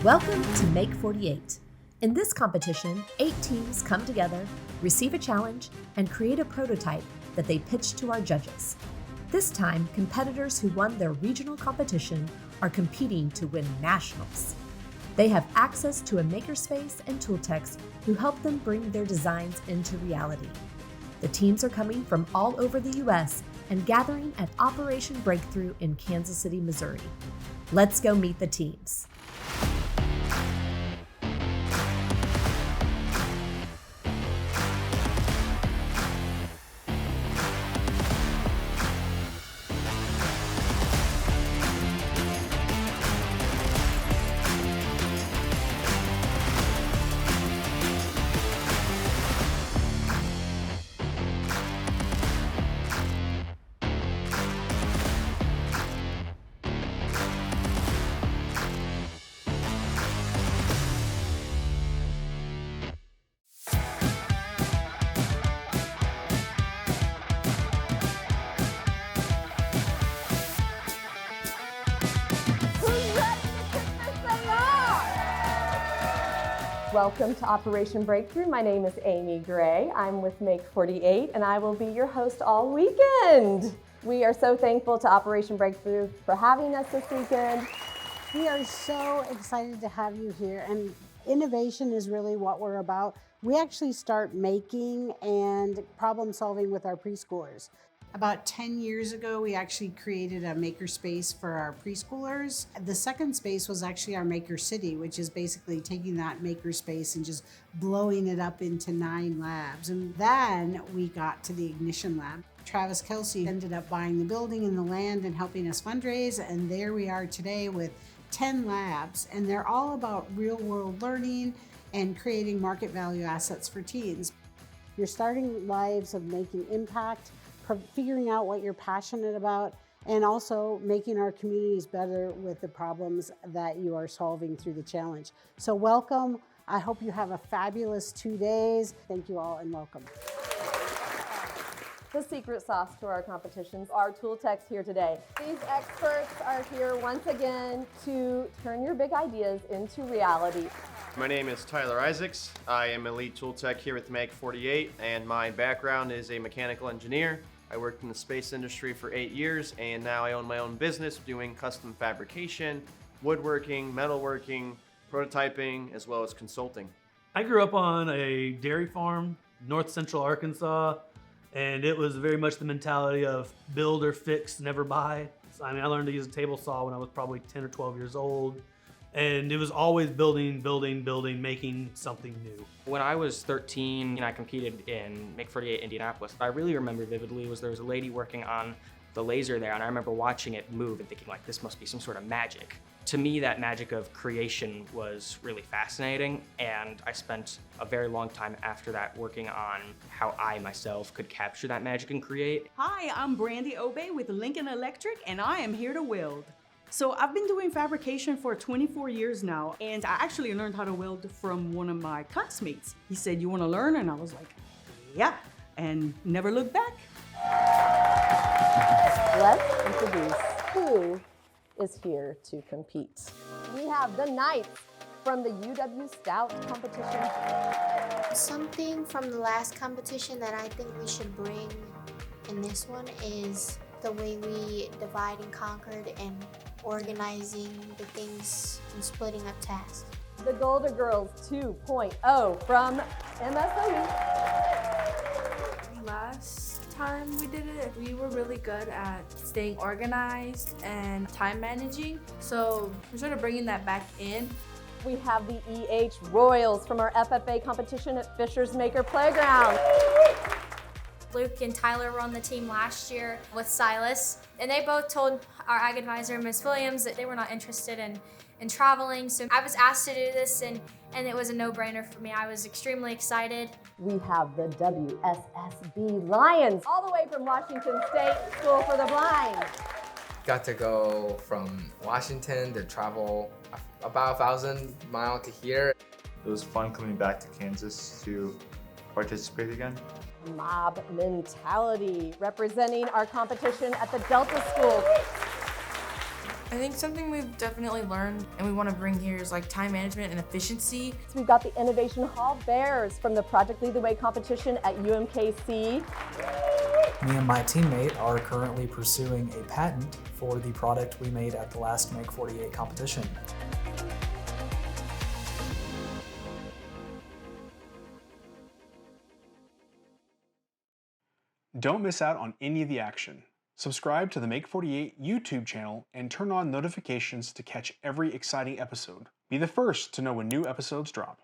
Welcome to Make48. In this competition, 8 teams come together, receive a challenge, and create a prototype that they pitch to our judges. This time, competitors who won their regional competition are competing to win nationals. They have access to a makerspace and tool techs who help them bring their designs into reality. The teams are coming from all over the U.S. and gathering at Operation Breakthrough in Kansas City, Missouri. Let's go meet the teams. Welcome to Operation Breakthrough. My name is Amy Gray. I'm with Make48, and I will be your host all weekend. We are so thankful to Operation Breakthrough for having us this weekend. We are so excited to have you here, and innovation is really what we're about. We actually start making and problem solving with our preschoolers. About 10 years ago, we actually created a maker space for our preschoolers. The second space was actually our maker city, which is basically taking that maker space and just blowing it up into 9 labs. And then we got to the Ignition Lab. Travis Kelsey ended up buying the building and the land and helping us fundraise. And there we are today with 10 labs. And they're all about real world learning and creating market value assets for teens. You're starting lives of making impact, figuring out what you're passionate about, and also making our communities better with the problems that you are solving through the challenge. So welcome. I hope you have a fabulous 2 days. Thank you all and welcome. The secret sauce to our competitions are tool techs here today. These experts are here once again to turn your big ideas into reality. My name is Tyler Isaacs. I am a lead tool tech here with Make48, and my background is a mechanical engineer. I worked in the space industry for 8 years, and now I own my own business doing custom fabrication, woodworking, metalworking, prototyping, as well as consulting. I grew up on a dairy farm, north central Arkansas, and it was very much the mentality of build or fix, never buy. So, I learned to use a table saw when I was probably 10 or 12 years old. And it was always building, making something new. When I was 13 and I competed in Make48 Indianapolis, I really remember vividly was there was a lady working on the laser there, and I remember watching it move and thinking like, this must be some sort of magic. To me, that magic of creation was really fascinating, and I spent a very long time after that working on how I myself could capture that magic and create. Hi, I'm Brandy Obey with Lincoln Electric, and I am here to weld. So I've been doing fabrication for 24 years now, and I actually learned how to weld from one of my classmates. He said, "You want to learn?" And I was like, yeah, and never looked back. Let's introduce who is here to compete. We have the Knights from the UW Scout competition. Something from the last competition that I think we should bring in this one is the way we divide and conquered and organizing the things and splitting up tasks. The Golden Girls 2.0 from MSOE. Last time we did it, we were really good at staying organized and time managing, so we're sort of bringing that back in. We have the EH Royals from our FFA competition at Fisher's Maker Playground. Luke and Tyler were on the team last year with Silas, and they both told our ag advisor, Ms. Williams, that they were not interested in traveling. So I was asked to do this, and it was a no-brainer for me. I was extremely excited. We have the WSSB Lions, all the way from Washington State School for the Blind. Got to go from Washington to travel about 1,000 miles to here. It was fun coming back to Kansas to participate again. Mob mentality, representing our competition at the Delta School. I think something we've definitely learned and we want to bring here is like time management and efficiency. So we've got the Innovation Hall Bears from the Project Lead the Way competition at UMKC. Me and my teammate are currently pursuing a patent for the product we made at the last Make48 competition. Don't miss out on any of the action. Subscribe to the Make48 YouTube channel and turn on notifications to catch every exciting episode. Be the first to know when new episodes drop.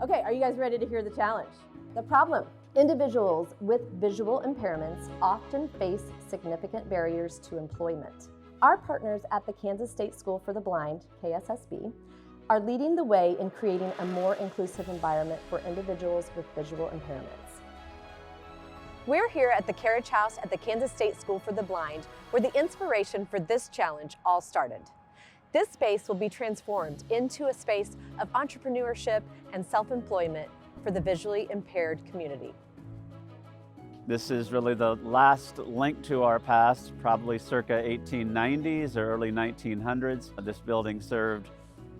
Okay, are you guys ready to hear the challenge? The problem: individuals with visual impairments often face significant barriers to employment. Our partners at the Kansas State School for the Blind, KSSB, are leading the way in creating a more inclusive environment for individuals with visual impairments. We're here at the Carriage House at the Kansas State School for the Blind, where the inspiration for this challenge all started. This space will be transformed into a space of entrepreneurship and self-employment for the visually impaired community. This is really the last link to our past, probably circa 1890s or early 1900s. This building served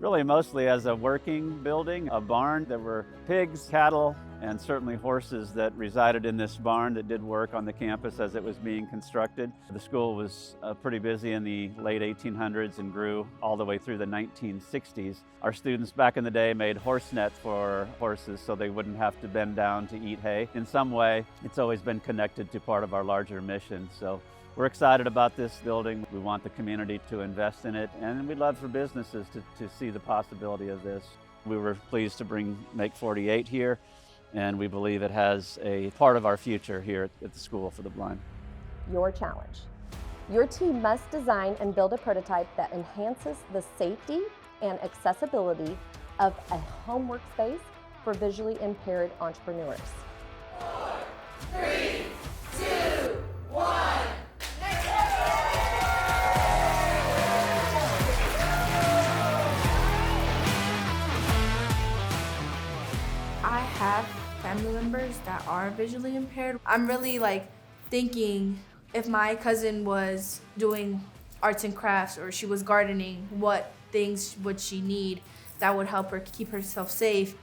really mostly as a working building, a barn. There were pigs, cattle, and certainly horses that resided in this barn that did work on the campus as it was being constructed. The school was pretty busy in the late 1800s and grew all the way through the 1960s. Our students back in the day made horse nets for horses so they wouldn't have to bend down to eat hay. In some way, it's always been connected to part of our larger mission. So we're excited about this building. We want the community to invest in it, and we'd love for businesses to see the possibility of this. We were pleased to bring Make48 here, and we believe it has a part of our future here at the School for the Blind. Your challenge. Your team must design and build a prototype that enhances the safety and accessibility of a home workspace for visually impaired entrepreneurs. 4, 3, 2, 1. I have family members that are visually impaired. I'm really thinking if my cousin was doing arts and crafts or she was gardening, what things would she need that would help her keep herself safe?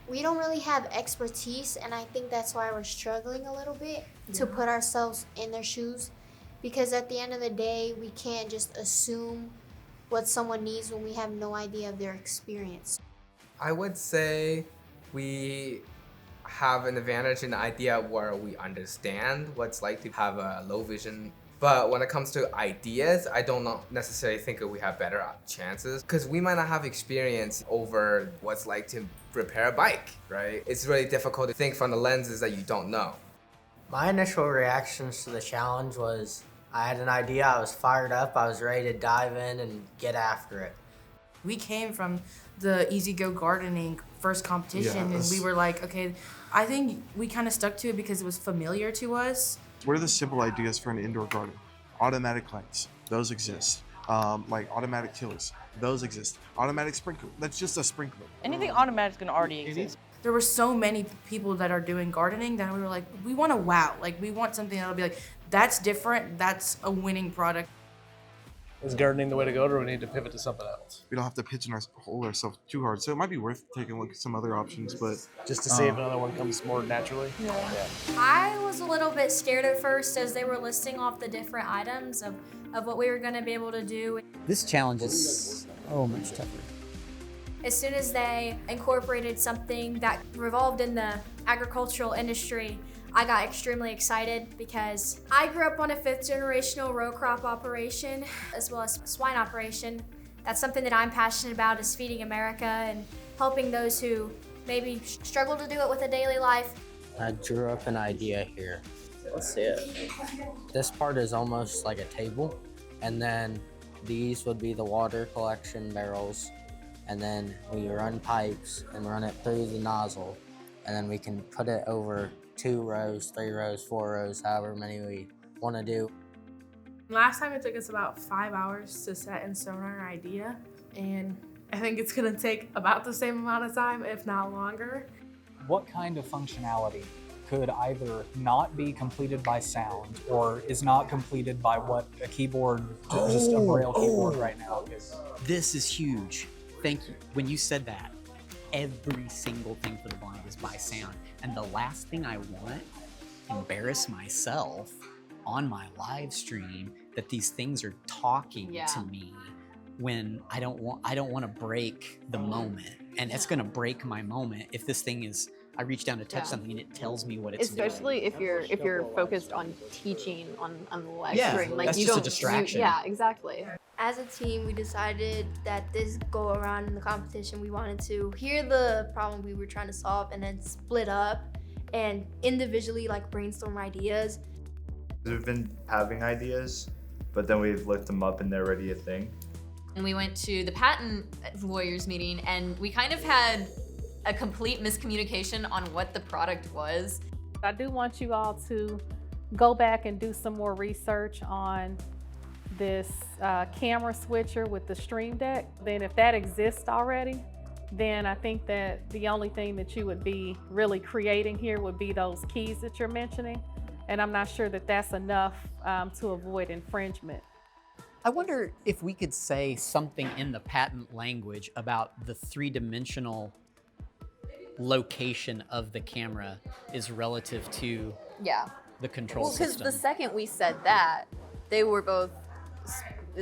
We don't really have expertise, and I think that's why we're struggling a little bit to put ourselves in their shoes, because at the end of the day, we can't just assume what someone needs when we have no idea of their experience. I would say we have an advantage in the idea where we understand what it's like to have a low vision. But when it comes to ideas, I don't necessarily think that we have better chances because we might not have experience over what's like to repair a bike, right? It's really difficult to think from the lenses that you don't know. My initial reactions to the challenge was I had an idea, I was fired up, I was ready to dive in and get after it. We came from the Easy Go Gardening first competition, and we were like, okay, I think we kind of stuck to it because it was familiar to us. What are the simple ideas for an indoor garden? Automatic lights, those exist. Like automatic tillers, those exist. Automatic sprinkler, that's just a sprinkler. Anything automatic is gonna already exist. There were so many people that are doing gardening that we were like, we want to wow. Like, we want something that'll be like, that's different, that's a winning product. Is gardening the way to go, or do we need to pivot to something else? We don't have to pigeonhole ourselves too hard, so it might be worth taking a look at some other options, but... Just to see if another one comes more naturally? Yeah. I was a little bit scared at first as they were listing off the different items of what we were going to be able to do. This challenge is so much tougher. As soon as they incorporated something that revolved in the agricultural industry, I got extremely excited because I grew up on a 5th generational row crop operation as well as swine operation. That's something that I'm passionate about, is feeding America and helping those who maybe struggle to do it with a daily life. I drew up an idea here. Let's see it. This part is almost like a table, and then these would be the water collection barrels, and then we run pipes and run it through the nozzle, and then we can put it over 2 rows, 3 rows, 4 rows, however many we want to do. Last time it took us about 5 hours to set in stone our idea, and I think it's gonna take about the same amount of time, if not longer. What kind of functionality could either not be completed by sound or is not completed by what a keyboard, just a Braille keyboard right now is. This is huge. Thank you. When you said that, every single thing for the blind is by sound. And the last thing I want, embarrass myself on my live stream that these things are talking to me when I don't want to break the moment. And it's going to break my moment if this thing is, I reach down to touch something and it tells me what it's doing. Especially if you're focused on teaching on the live Yeah, stream. Like that's you just a don't distraction. yeah, exactly. As a team, we decided that this go around in the competition, we wanted to hear the problem we were trying to solve and then split up and individually like brainstorm ideas. We've been having ideas, but then we've looked them up and they're already a thing. And we went to the patent lawyers meeting and we kind of had a complete miscommunication on what the product was. I do want you all to go back and do some more research on this camera switcher with the Stream Deck. Then if that exists already, then I think that the only thing that you would be really creating here would be those keys that you're mentioning. And I'm not sure that that's enough to avoid infringement. I wonder if we could say something in the patent language about the three-dimensional location of the camera is relative to the control Because system. the second we said that, they were both,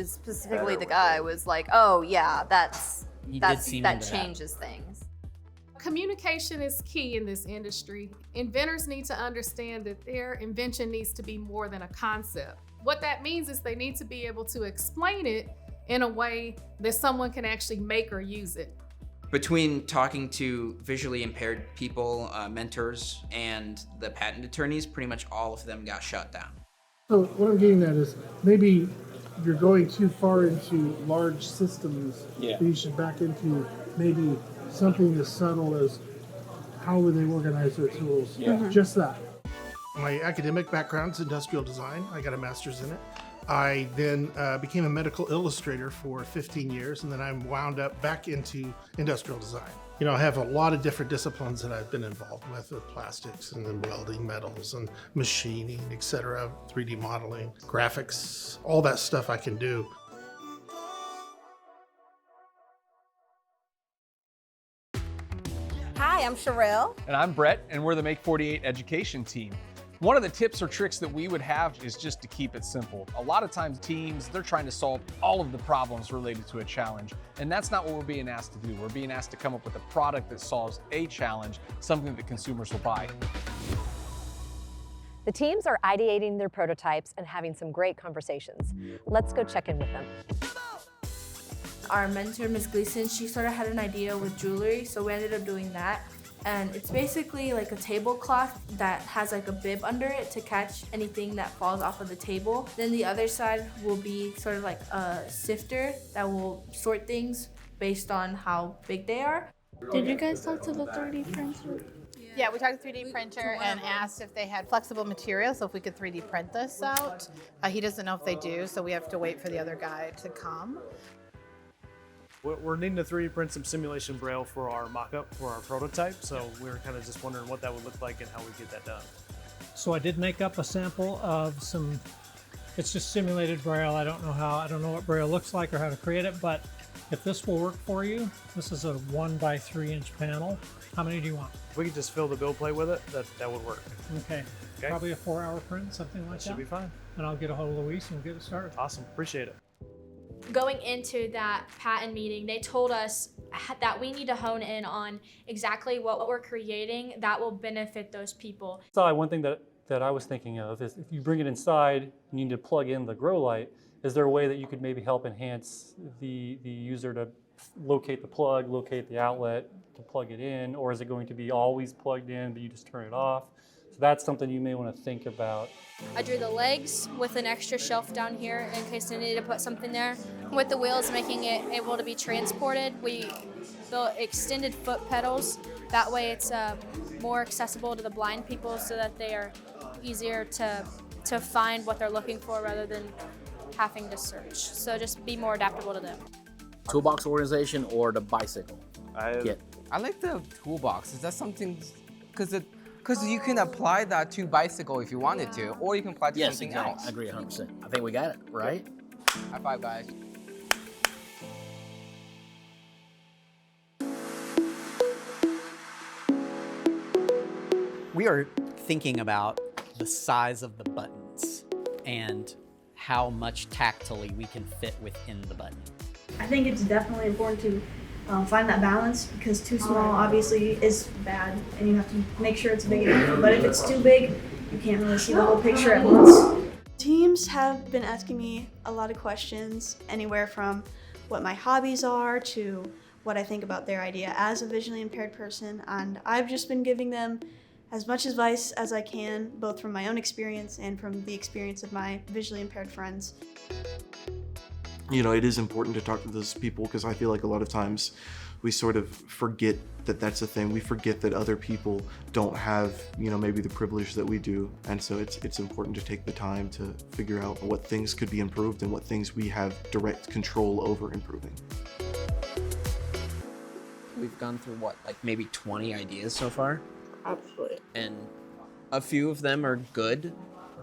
specifically the guy was like, oh yeah, that changes things. Communication is key in this industry. Inventors need to understand that their invention needs to be more than a concept. What that means is they need to be able to explain it in a way that someone can actually make or use it. Between talking to visually impaired people, mentors, and the patent attorneys, pretty much all of them got shut down. So what I'm getting at is maybe you're going too far into large systems. Yeah. You should back into maybe something as subtle as how would they organize their tools. Yeah. Just that. My academic background's industrial design. I got a master's in it. I then became a medical illustrator for 15 years, and then I wound up back into industrial design. You know, I have a lot of different disciplines that I've been involved with plastics and then welding, metals and machining, etc., 3D modeling, graphics, all that stuff I can do. Hi, I'm Sherelle. And I'm Brett, and we're the Make48 education team. One of the tips or tricks that we would have is just to keep it simple. A lot of times teams, they're trying to solve all of the problems related to a challenge, and that's not what we're being asked to do. We're being asked to come up with a product that solves a challenge, something that consumers will buy. The teams are ideating their prototypes and having some great conversations. Let's go check in with them. Our mentor, Ms. Gleason, she sort of had an idea with jewelry, so we ended up doing that. And it's basically like a tablecloth that has like a bib under it to catch anything that falls off of the table. Then the other side will be sort of like a sifter that will sort things based on how big they are. Did you guys talk to the 3D printer? Yeah, we talked to 3D printer and asked if they had flexible materials, so if we could 3D print this out. He doesn't know if they do, so we have to wait for the other guy to come. We're needing to 3D print some simulation braille for our mock-up, for our prototype, so we were kind of just wondering what that would look like and how we get that done. So I did make up a sample of some, it's just simulated braille. I don't know what braille looks like or how to create it, but if this will work for you, this is a 1 by 3 inch panel. How many do you want? If we could just fill the build plate with it, that would work. Okay. Probably a 4-hour print, something like that. Should be fine. And I'll get a hold of Luis and get it started. Awesome, appreciate it. Going into that patent meeting, they told us that we need to hone in on exactly what we're creating that will benefit those people. So one thing that I was thinking of is if you bring it inside and you need to plug in the grow light, is there a way that you could maybe help enhance the user to locate the plug, locate the outlet to plug it in, or is it going to be always plugged in but you just turn it off? So that's something you may want to think about. I drew the legs with an extra shelf down here in case I needed to put something there. With the wheels, making it able to be transported, we built extended foot pedals. That way it's more accessible to the blind people so that they are easier to find what they're looking for rather than having to search. So just be more adaptable to them. Toolbox organization or the bicycle kit? I like the toolbox. Is that something, because Because you can apply that to bicycle if you wanted to, or you can apply to Yes, something exactly. else. I agree 100%. I think we got it, right? High five, guys. We are thinking about the size of the buttons and how much tactily we can fit within the button. I think it's definitely important to find that balance, because too small obviously is bad and you have to make sure it's big enough. But if it's too big, you can't really see the whole picture at once. Teams have been asking me a lot of questions, anywhere from what my hobbies are to what I think about their idea as a visually impaired person, and I've just been giving them as much advice as I can, both from my own experience and from the experience of my visually impaired friends. You know, it is important to talk to those people, because I feel like a lot of times we sort of forget that that's a thing. We forget that other people don't have, you know, maybe the privilege that we do. And so it's important to take the time to figure out what things could be improved and what things we have direct control over improving. We've gone through what, like maybe 20 ideas so far? Absolutely. And a few of them are good,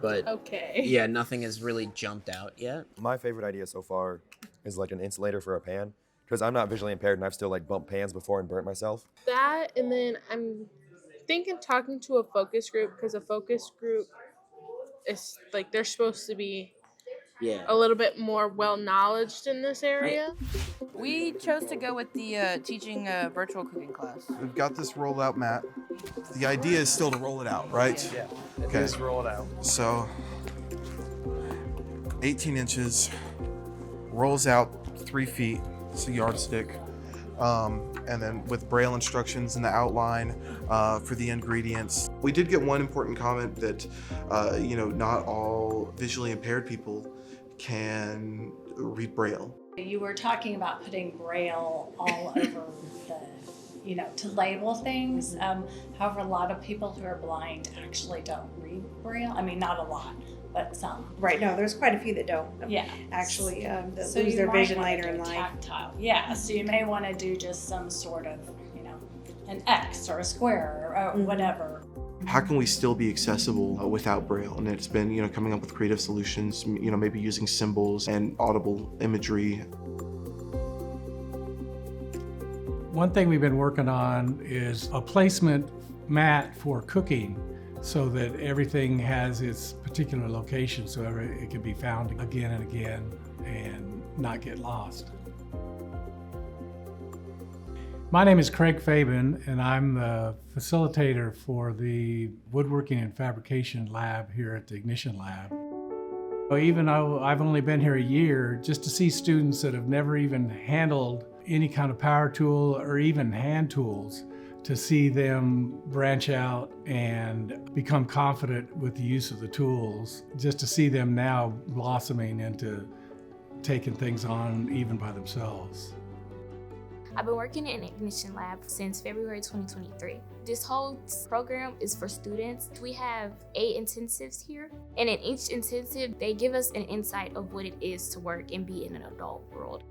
but Okay. yeah, nothing has really jumped out yet. My favorite idea so far is like an insulator for a pan, because I'm not visually impaired and I've still like bumped pans before and burnt myself. That, and then I'm thinking talking to a focus group, because a focus group is like, they're supposed to be a little bit more well-knowledged in this area. We chose to go with the teaching a virtual cooking class. We've got this rolled out mat. The idea is still to roll it out, right? Yeah, Okay. just roll it out. So 18 inches, rolls out 3 feet, it's a yardstick. And then with Braille instructions in the outline for the ingredients. We did get one important comment that, you know, not all visually impaired people can read Braille. You were talking about putting Braille all over the, you know, to label things. However, a lot of people who are blind actually don't read Braille. I mean, not a lot, but some. Right, no, there's quite a few that don't. Yeah. Actually, that So lose you their might vision wanna later do in life. Tactile. Yeah, so you may want to do just some sort of, you know, an X or a square or whatever. How can we still be accessible without Braille? And it's been, you know, coming up with creative solutions, you know, maybe using symbols and audible imagery. One thing we've been working on is a placement mat for cooking, so that everything has its particular location, so it can be found again and again and not get lost. My name is Craig Fabian, and I'm the facilitator for the Woodworking and Fabrication Lab here at the Ignition Lab. Even though I've only been here a year, just to see students that have never even handled any kind of power tool or even hand tools, to see them branch out and become confident with the use of the tools, just to see them now blossoming into taking things on even by themselves. I've been working in Ignition Lab since February 2023. This whole program is for students. We have 8 intensives here, and in each intensive, they give us an insight of what it is to work and be in an adult world.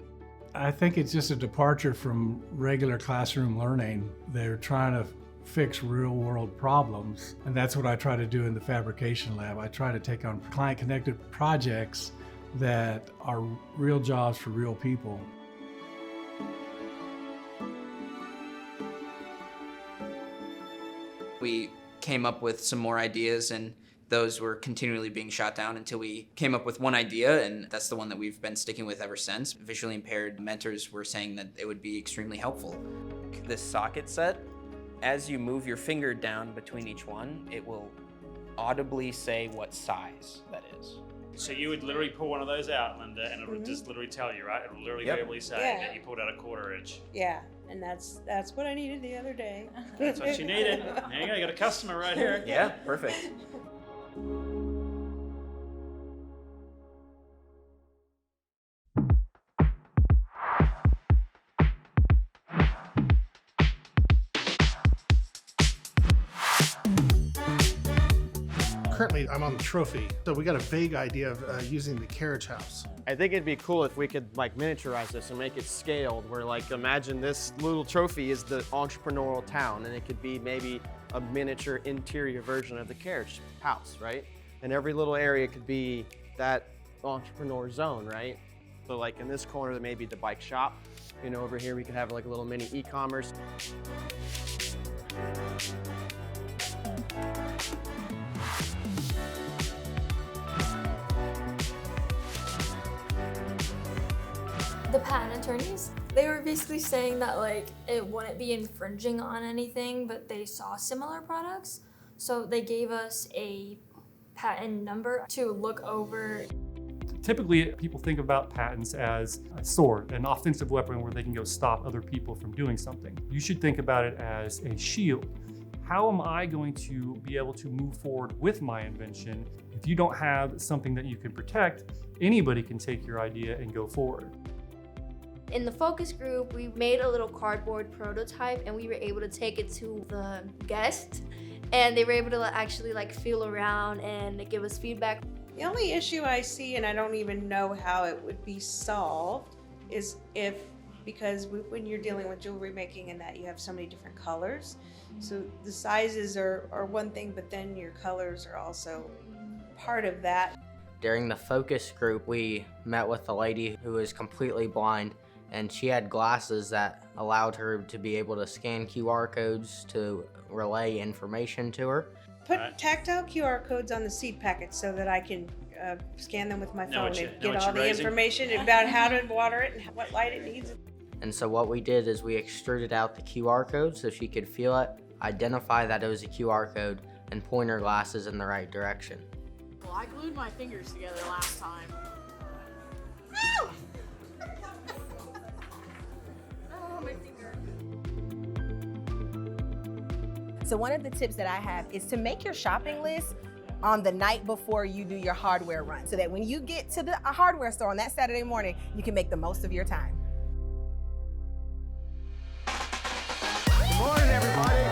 I think it's just a departure from regular classroom learning. They're trying to fix real world problems, and that's what I try to do in the Fabrication Lab. I try to take on client-connected projects that are real jobs for real people. We came up with some more ideas, and those were continually being shot down until we came up with one idea, and that's the one that we've been sticking with ever since. Visually impaired mentors were saying that it would be extremely helpful. This socket set, as you move your finger down between each one, it will audibly say what size that is. So you would literally pull one of those out, Linda, and it would just literally tell you, right? It would literally verbally say that you pulled out a 1/4 inch. Yeah, and that's what I needed the other day. That's what you needed. There you go, you got a customer right here. Yeah, perfect. Currently, I'm on the trophy, so we got a vague idea of using the carriage house. I think it'd be cool if we could like miniaturize this and make it scaled, where like imagine this little trophy is the entrepreneurial town, and it could be maybe a miniature interior version of the carriage house, right? And every little area could be that entrepreneur zone, right? So like in this corner, there may be the bike shop. You know, over here we could have like a little mini e-commerce. The patent attorneys, they were basically saying that like it wouldn't be infringing on anything, but they saw similar products. So they gave us a patent number to look over. Typically, people think about patents as a sword, an offensive weapon where they can go stop other people from doing something. You should think about it as a shield. How am I going to be able to move forward with my invention? If you don't have something that you can protect, anybody can take your idea and go forward. In the focus group, we made a little cardboard prototype and we were able to take it to the guests and they were able to actually like feel around and give us feedback. The only issue I see, and I don't even know how it would be solved, is because when you're dealing with jewelry making and that you have so many different colors, so the sizes are one thing, but then your colors are also part of that. During the focus group, we met with a lady who was completely blind, and she had glasses that allowed her to be able to scan QR codes to relay information to her. Put tactile QR codes on the seed packets so that I can scan them with my phone and get all the information about how to water it and what light it needs. And so what we did is we extruded out the QR code so she could feel it, identify that it was a QR code, and point her glasses in the right direction. Well, I glued my fingers together last time. Oh, my finger. So one of the tips that I have is to make your shopping list on the night before you do your hardware run, so that when you get to the hardware store on that Saturday morning, you can make the most of your time. Good morning, everybody.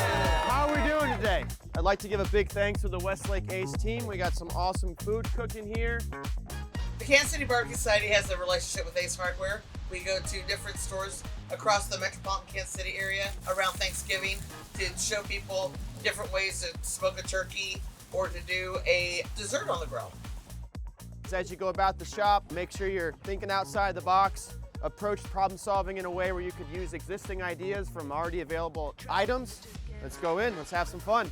How are we doing today? I'd like to give a big thanks to the Westlake Ace team. We got some awesome food cooking here. The Kansas City Barbecue Society has a relationship with Ace Hardware. We go to different stores across the metropolitan Kansas City area around Thanksgiving to show people different ways to smoke a turkey or to do a dessert on the grill. As you go about the shop, make sure you're thinking outside the box. Approach problem solving in a way where you could use existing ideas from already available items. Let's go in, let's have some fun.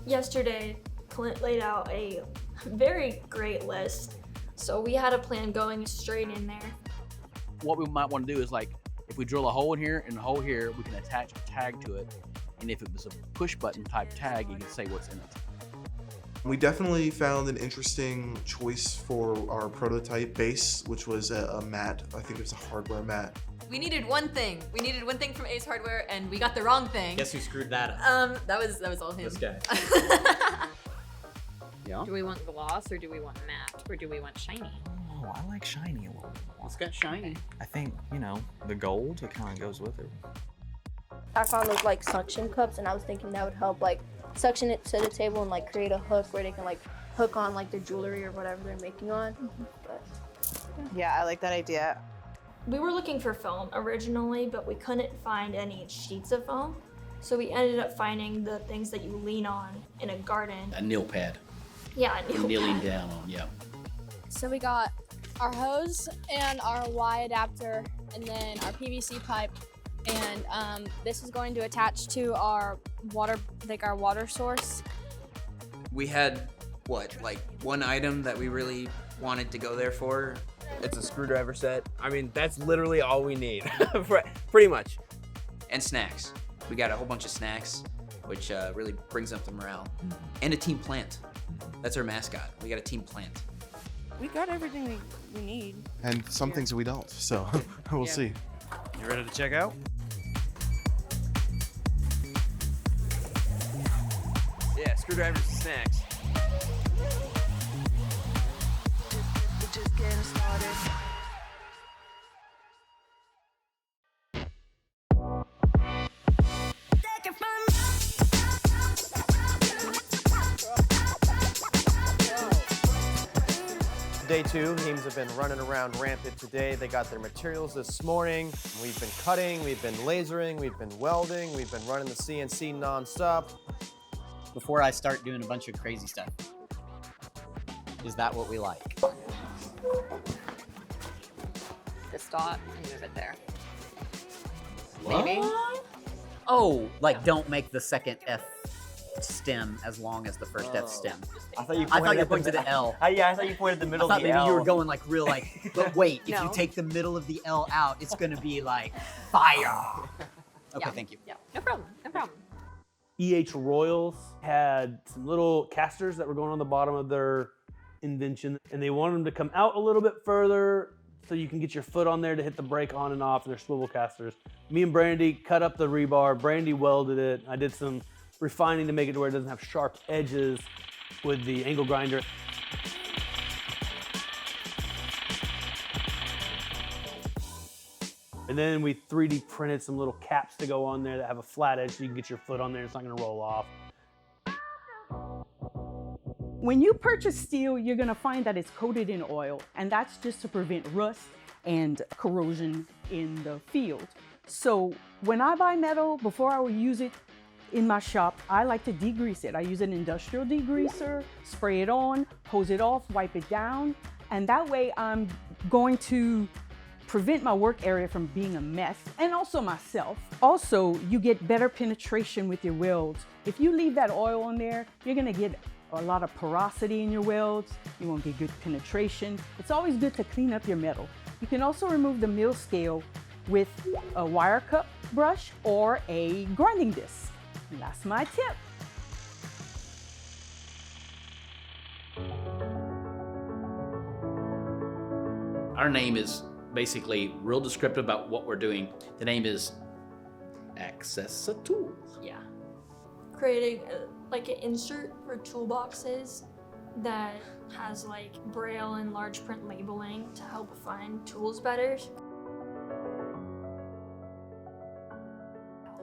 Yesterday, Clint laid out a very great list. So we had a plan going straight in there. What we might want to do is, like, if we drill a hole in here and a hole here, we can attach a tag to it. And if it was a push button type tag, you can say what's in it. We definitely found an interesting choice for our prototype base, which was a mat. I think it was a hardware mat. We needed one thing. We needed one thing from Ace Hardware, and we got the wrong thing. Guess who screwed that up? That was all him. This guy. Yeah. Do we want gloss or do we want matte or do we want shiny? Oh, I like shiny a little bit more. It's got shiny. I think, you know, the gold, it kind of goes with it. I found those like suction cups and I was thinking that would help like suction it to the table and like create a hook where they can like hook on like the jewelry or whatever they're making on. But, yeah, I like that idea. We were looking for foam originally, but we couldn't find any sheets of foam. So we ended up finding the things that you lean on in a garden. A kneel pad. Yeah, a kneel Kneeling pad. down on, yeah. So we got our hose and our Y adapter and then our PVC pipe. And this is going to attach to our water, like our water source. We had, what, like one item that we really wanted to go there for? It's a screwdriver set. I mean, that's literally all we need, pretty much. And snacks. We got a whole bunch of snacks, which really brings up the morale. And a team plant. That's our mascot. We got a team plant. We got everything we need. And some things we don't, so we'll see. You ready to check out? Yeah, screwdrivers and snacks. Day two, teams have been running around rampant today. They got their materials this morning. We've been cutting, we've been lasering, we've been welding, we've been running the CNC nonstop. before I start doing a bunch of crazy stuff. Is that what we like? This dot and move it there. Maybe? Oh, like don't make the second F stem as long as the first F stem. I thought you I thought you were pointed going to the L. Yeah, I thought you pointed the middle I of thought the maybe L. you were going like real like, but wait, if No. you take the middle of the L out, it's going to be like fire. Okay, Yeah. thank you. Yeah, no problem, no problem. EH Royals had some little casters that were going on the bottom of their invention, and they wanted them to come out a little bit further so you can get your foot on there to hit the brake on and off. They're swivel casters. Me and Brandy cut up the rebar. Brandy welded it. I did some refining to make it to where it doesn't have sharp edges with the angle grinder. And then we 3D printed some little caps to go on there that have a flat edge so you can get your foot on there. It's not gonna roll off. When you purchase steel, you're gonna find that it's coated in oil, and that's just to prevent rust and corrosion in the field. So when I buy metal, before I will use it in my shop, I like to degrease it. I use an industrial degreaser, spray it on, hose it off, wipe it down, and that way I'm going to prevent my work area from being a mess, and also myself. Also, you get better penetration with your welds. If you leave that oil on there, you're gonna get a lot of porosity in your welds. You won't get good penetration. It's always good to clean up your metal. You can also remove the mill scale with a wire cup brush or a grinding disc. And that's my tip. Our name is basically real descriptive about what we're doing. The name is Access a Tool. Yeah. Creating like an insert for toolboxes that has like braille and large print labeling to help find tools better.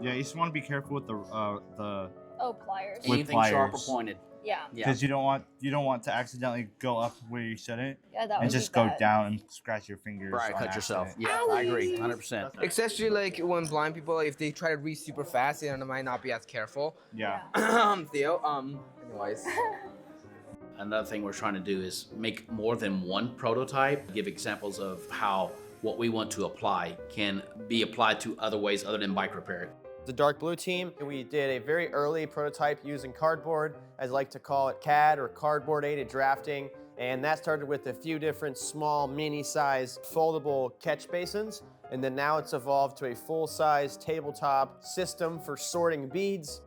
Yeah, you just want to be careful with the Oh, pliers. with Anything sharp or pliers. pointed. Yeah. Because you don't want to accidentally go up where you shouldn't. Yeah, that and would just be go bad. down and scratch your fingers. Right, on cut yourself. accident. Yeah, I agree, 100%. Especially like when blind people, if they try to read super fast, they might not be as careful. Yeah. Theo, anyways. Another thing we're trying to do is make more than one prototype, give examples of how what we want to apply can be applied to other ways other than bike repair. The dark blue team, we did a very early prototype using cardboard, as I like to call it CAD or cardboard aided drafting. And that started with a few different small mini size foldable catch basins. And then now it's evolved to a full size tabletop system for sorting beads.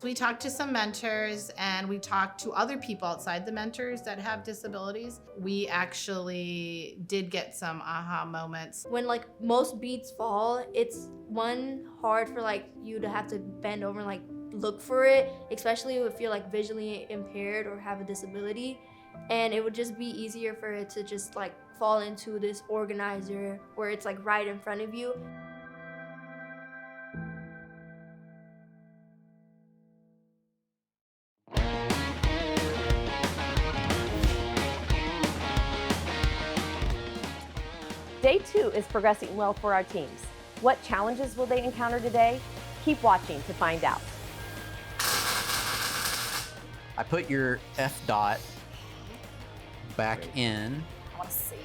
We talked to some mentors and we talked to other people outside the mentors that have disabilities. We actually did get some aha moments. When like most beads fall, it's one hard for like you to have to bend over and like look for it, especially if you're like visually impaired or have a disability. And it would just be easier for it to just like fall into this organizer where it's like right in front of you. Day 2 is progressing well for our teams. What challenges will they encounter today? Keep watching to find out. I put your F dot back in. I want to see.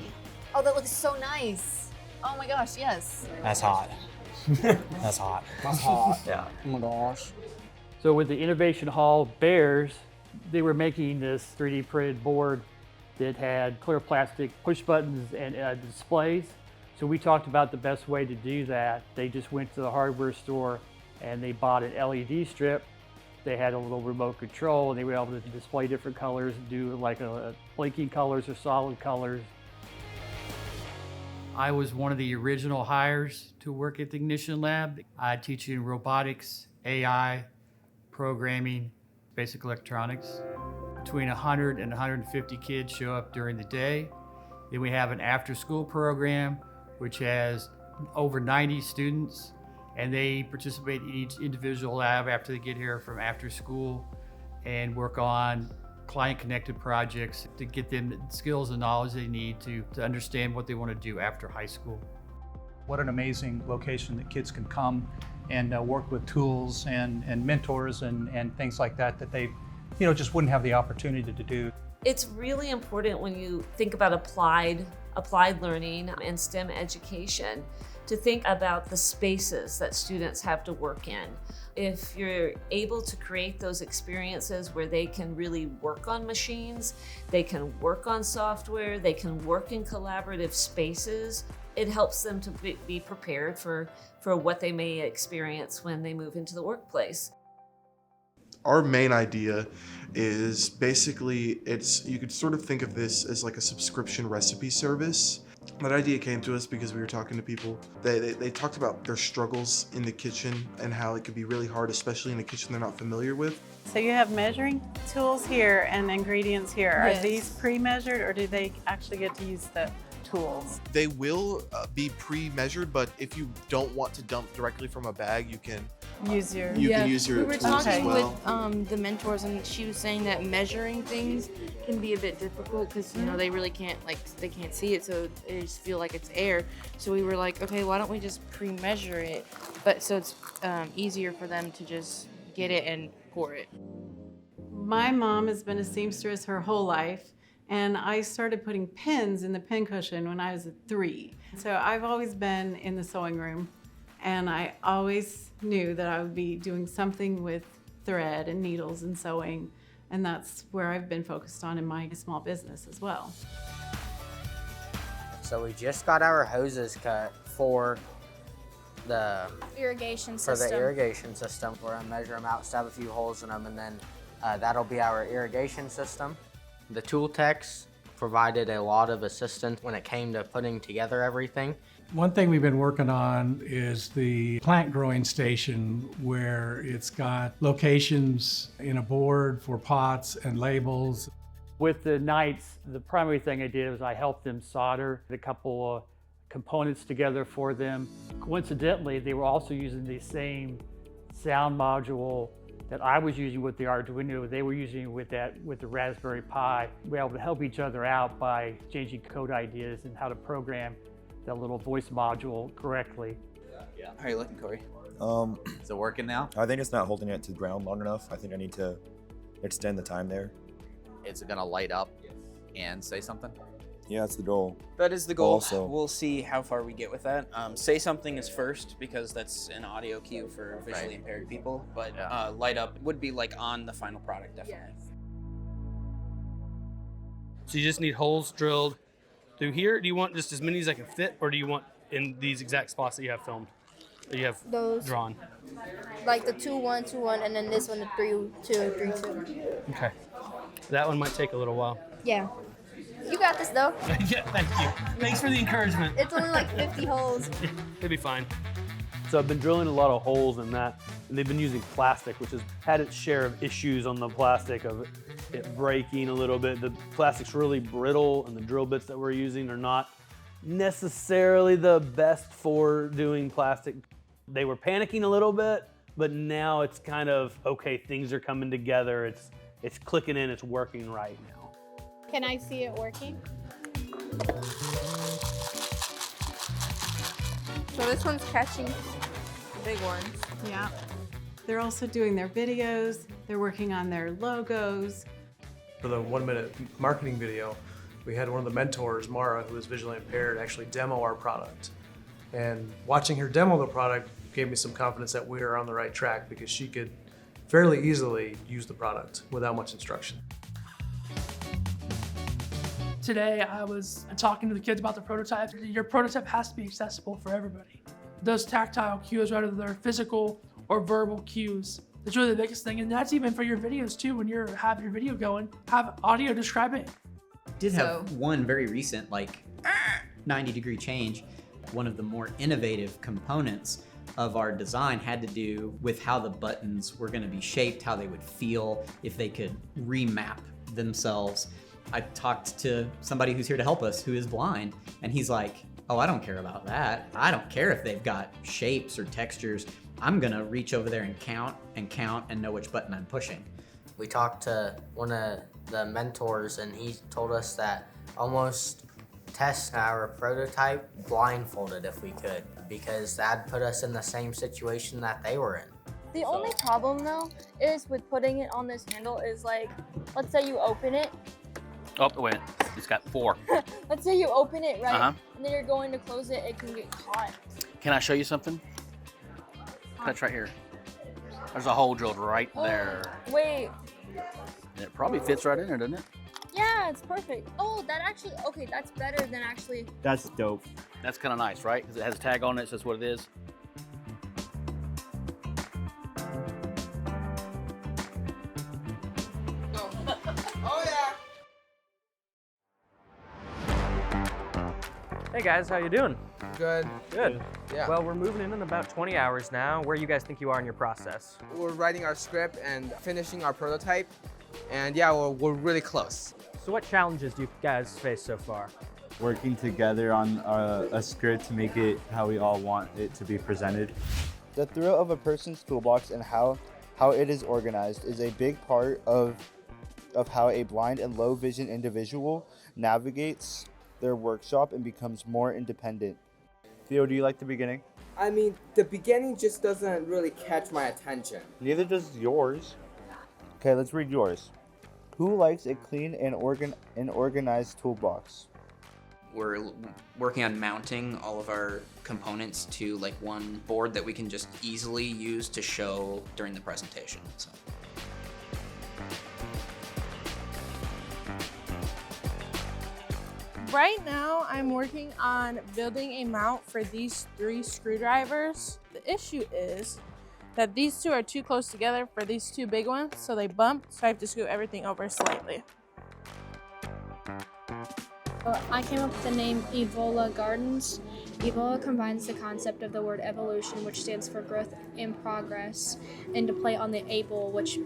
Oh, that looks so nice. Oh my gosh, yes. That's hot. That's hot. That's hot. Yeah. Oh my gosh. So with the Innovation Hall Bears, they were making this 3D printed board that had clear plastic push buttons and displays. So we talked about the best way to do that. They just went to the hardware store and they bought an LED strip. They had a little remote control and they were able to display different colors, do like a blinking colors or solid colors. I was one of the original hires to work at the Ignition Lab. I teach in robotics, AI, programming, basic electronics. Between 100 and 150 kids show up during the day. Then we have an after-school program, which has over 90 students, and they participate in each individual lab after they get here from after school and work on client-connected projects to get them the skills and knowledge they need to understand what they want to do after high school. What an amazing location that kids can come and work with tools and mentors and things like that that they just wouldn't have the opportunity to do. It's really important when you think about applied learning and STEM education to think about the spaces that students have to work in. If you're able to create those experiences where they can really work on machines, they can work on software, they can work in collaborative spaces, it helps them to be prepared for what they may experience when they move into the workplace. Our main idea is basically, you could sort of think of this as like a subscription recipe service. That idea came to us because we were talking to people. They talked about their struggles in the kitchen and how it could be really hard, especially in a kitchen they're not familiar with. So you have measuring tools here and ingredients here. Yes. Are these pre-measured or do they actually get to use the tools? They will be pre-measured, but if you don't want to dump directly from a bag, you can use your tools We were as talking well. with the mentors, and she was saying that measuring things can be a bit difficult because they really can't they can't see it, so they just feel like it's air. So we were like, okay, why don't we just pre-measure it, but so it's easier for them to just get it and pour it. My mom has been a seamstress her whole life, and I started putting pins in the pin cushion when I was 3. So I've always been in the sewing room, and I always knew that I would be doing something with thread and needles and sewing, and that's where I've been focused on in my small business as well. So we just got our hoses cut for the Irrigation system. irrigation system. We're gonna measure them out, stab a few holes in them, and then that'll be our irrigation system. The tool techs provided a lot of assistance when it came to putting together everything. One thing we've been working on is the plant growing station, where it's got locations in a board for pots and labels. With the Knights, the primary thing I did was I helped them solder a couple of components together for them. Coincidentally, they were also using the same sound module that I was using with the Arduino. They were using with the Raspberry Pi. We were able to help each other out by exchanging code ideas and how to program that little voice module correctly. Yeah. How are you looking, Corey? Is it working now? I think it's not holding it to the ground long enough. I think I need to extend the time there. Is it gonna light up and say something? Yeah, that's the goal. That is the goal. Also, we'll see how far we get with that. Say something is first because that's an audio cue for visually impaired people, but light up would be like on the final product, definitely. Yes. So you just need holes drilled through here. Do you want just as many as I can fit, or do you want in these exact spots that you have filmed, that you have Those. drawn? Like the 2-1, 2-1, and then this one the 3-2, 3-2. Okay. That one might take a little while. Yeah. You got this though. Yeah, thank you. Thanks for the encouragement. It's only like 50 holes. It'll be fine. So I've been drilling a lot of holes in that, and they've been using plastic, which has had its share of issues on the plastic of it breaking a little bit. The plastic's really brittle, and the drill bits that we're using are not necessarily the best for doing plastic. They were panicking a little bit, but now it's kind of, okay, things are coming together. It's clicking in, it's working right now. Can I see it working? So this one's catching the big ones. Yeah. They're also doing their videos. They're working on their logos. For the 1-minute marketing video, we had one of the mentors, Mara, who is visually impaired, actually demo our product. And watching her demo the product gave me some confidence that we are on the right track, because she could fairly easily use the product without much instruction. Today I was talking to the kids about the prototype. Your prototype has to be accessible for everybody. Those tactile cues, whether they're physical or verbal cues, it's really the biggest thing. And that's even for your videos too. When you have your video going, have audio describe it. Did have one very recent 90-degree change. One of the more innovative components of our design had to do with how the buttons were going to be shaped, how they would feel, if they could remap themselves. I talked to somebody who's here to help us who is blind, and he's like, oh, I don't care about that. I don't care if they've got shapes or textures. I'm gonna reach over there and count and know which button I'm pushing. We talked to one of the mentors, and he told us that almost test our prototype blindfolded if we could, because that'd put us in the same situation that they were in. The only problem though is with putting it on this handle is like, let's say you open it. Oh, wait, it's got 4. Let's say you open it, right? Uh-huh. And then you're going to close it, it can get caught. Can I show you something? Touch right here. There's a hole drilled right there. Wait. And it probably fits right in there, doesn't it? Yeah, it's perfect. Oh, that actually, okay, that's better than actually. That's dope. That's kind of nice, right? Because it has a tag on it, it says what it is. Hey guys, how you doing? Good. Good. Yeah. Well, we're moving in about 20 hours now. Where you guys think you are in your process? We're writing our script and finishing our prototype, and yeah, we're really close. So what challenges do you guys face so far? Working together on a script to make it how we all want it to be presented. The thrill of a person's toolbox and how it is organized is a big part of how a blind and low vision individual navigates their workshop and becomes more independent. Theo, do you like the beginning? I mean, the beginning just doesn't really catch my attention. Neither does yours. Okay, let's read yours. Who likes a clean and organized toolbox? We're working on mounting all of our components to like one board that we can just easily use to show during the presentation. So. Right now, I'm working on building a mount for these 3 screwdrivers. The issue is that these 2 are too close together for these 2 big ones, so they bump, so I have to scoot everything over slightly. I came up with the name Evola Gardens. Evola combines the concept of the word evolution, which stands for growth in progress, and to play on the able, which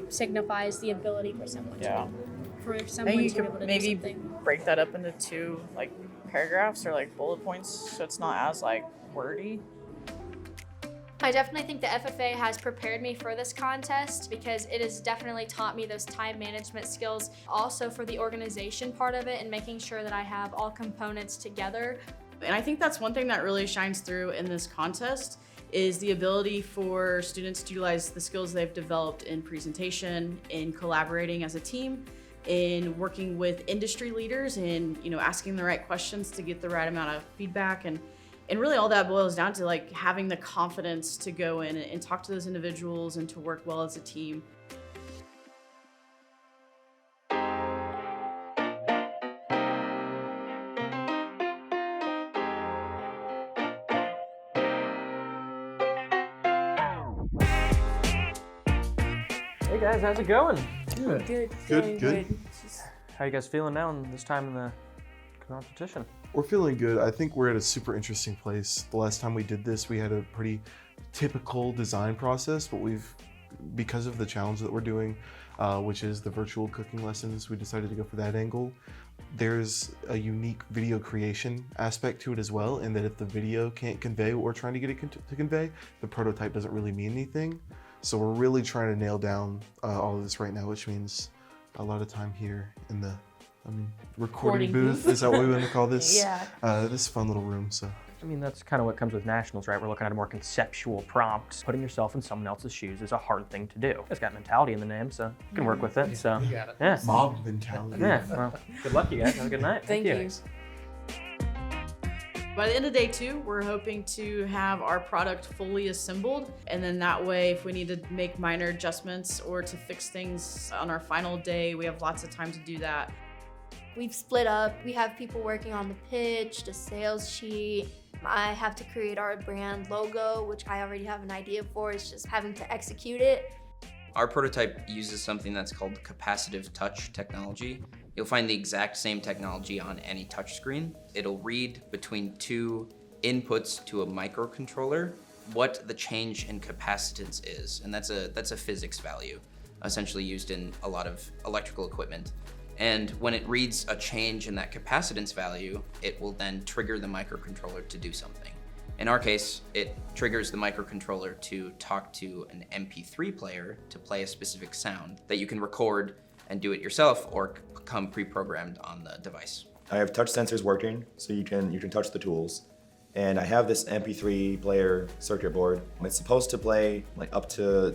signifies the ability for someone to I think you could maybe break that up into 2 like paragraphs or like bullet points, so it's not as like wordy. I definitely think the FFA has prepared me for this contest because it has definitely taught me those time management skills. Also for the organization part of it and making sure that I have all components together. And I think that's one thing that really shines through in this contest is the ability for students to utilize the skills they've developed in presentation, in collaborating as a team, in working with industry leaders and asking the right questions to get the right amount of feedback. And really all that boils down to like having the confidence to go in and talk to those individuals and to work well as a team. Hey guys, how's it going? Good. Good. How you guys feeling now in this time in the competition? We're feeling good. I think we're at a super interesting place. The last time we did this, we had a pretty typical design process, but because of the challenge that we're doing, which is the virtual cooking lessons, we decided to go for that angle. There's a unique video creation aspect to it as well, in that if the video can't convey what we're trying to get it to convey, the prototype doesn't really mean anything. So we're really trying to nail down all of this right now, which means a lot of time here in the recording booth. Is that what we want to call this? Yeah. This fun little room. So. I mean, that's kind of what comes with nationals, right? We're looking at a more conceptual prompt. Putting yourself in someone else's shoes is a hard thing to do. It's got mentality in the name, so you can work with it. So you got it. Yeah. Mob mentality. Yeah. Well, good luck, you guys. Have a good night. Thank you. By the end of day 2, we're hoping to have our product fully assembled. And then that way, if we need to make minor adjustments or to fix things on our final day, we have lots of time to do that. We've split up. We have people working on the pitch, the sales sheet. I have to create our brand logo, which I already have an idea for. It's just having to execute it. Our prototype uses something that's called capacitive touch technology. You'll find the exact same technology on any touchscreen. It'll read between 2 inputs to a microcontroller what the change in capacitance is, and that's a physics value, essentially used in a lot of electrical equipment. And when it reads a change in that capacitance value, it will then trigger the microcontroller to do something. In our case, it triggers the microcontroller to talk to an MP3 player to play a specific sound that you can record and do it yourself or come pre-programmed on the device. I have touch sensors working, so you can touch the tools. And I have this MP3 player circuit board. It's supposed to play like up to,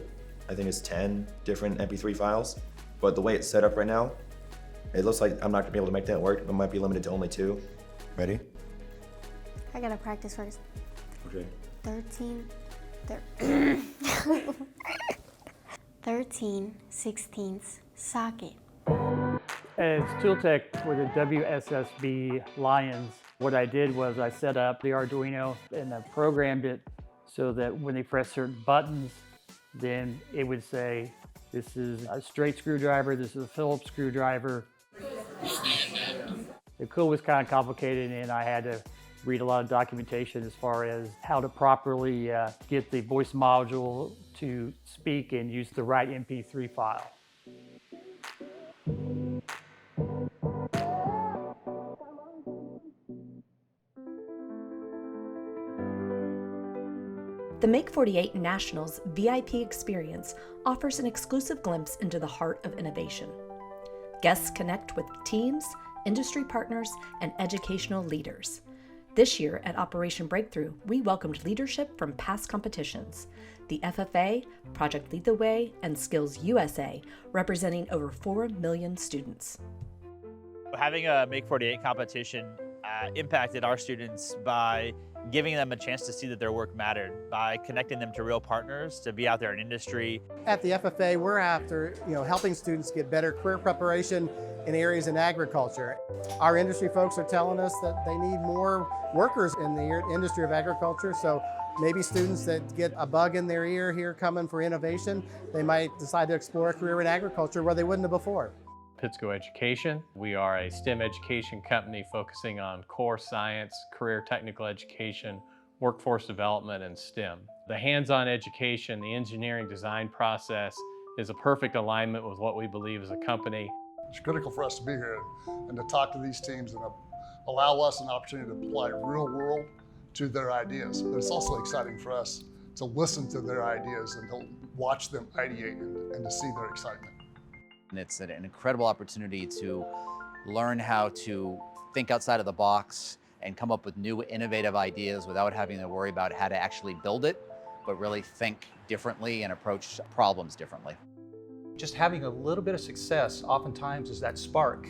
I think it's 10 different MP3 files. But the way it's set up right now, it looks like I'm not gonna be able to make that work. It might be limited to only 2. Ready? I gotta practice first. Okay. 13/16 socket. As Tool Tech for the WSSB Lions, what I did was I set up the Arduino and I programmed it so that when they press certain buttons, then it would say, this is a straight screwdriver, this is a Phillips screwdriver. The code was kind of complicated and I had to read a lot of documentation as far as how to properly get the voice module to speak and use the right MP3 file. The Make48 Nationals VIP experience offers an exclusive glimpse into the heart of innovation. Guests connect with teams, industry partners, and educational leaders. This year at Operation Breakthrough, we welcomed leadership from past competitions. The FFA, Project Lead the Way, and Skills USA, representing over 4 million students. Having a Make48 competition impacted our students by giving them a chance to see that their work mattered, by connecting them to real partners to be out there in industry. At the FFA, we're after helping students get better career preparation in areas in agriculture. Our industry folks are telling us that they need more workers in the industry of agriculture, so maybe students that get a bug in their ear here coming for innovation, they might decide to explore a career in agriculture where they wouldn't have before. Pittsco Education. We are a STEM education company focusing on core science, career technical education, workforce development, and STEM. The hands-on education, the engineering design process is a perfect alignment with what we believe as a company. It's critical for us to be here and to talk to these teams and allow us an opportunity to apply real world to their ideas. But it's also exciting for us to listen to their ideas and to watch them ideate and to see their excitement. And it's an incredible opportunity to learn how to think outside of the box and come up with new innovative ideas without having to worry about how to actually build it, but really think differently and approach problems differently. Just having a little bit of success oftentimes is that spark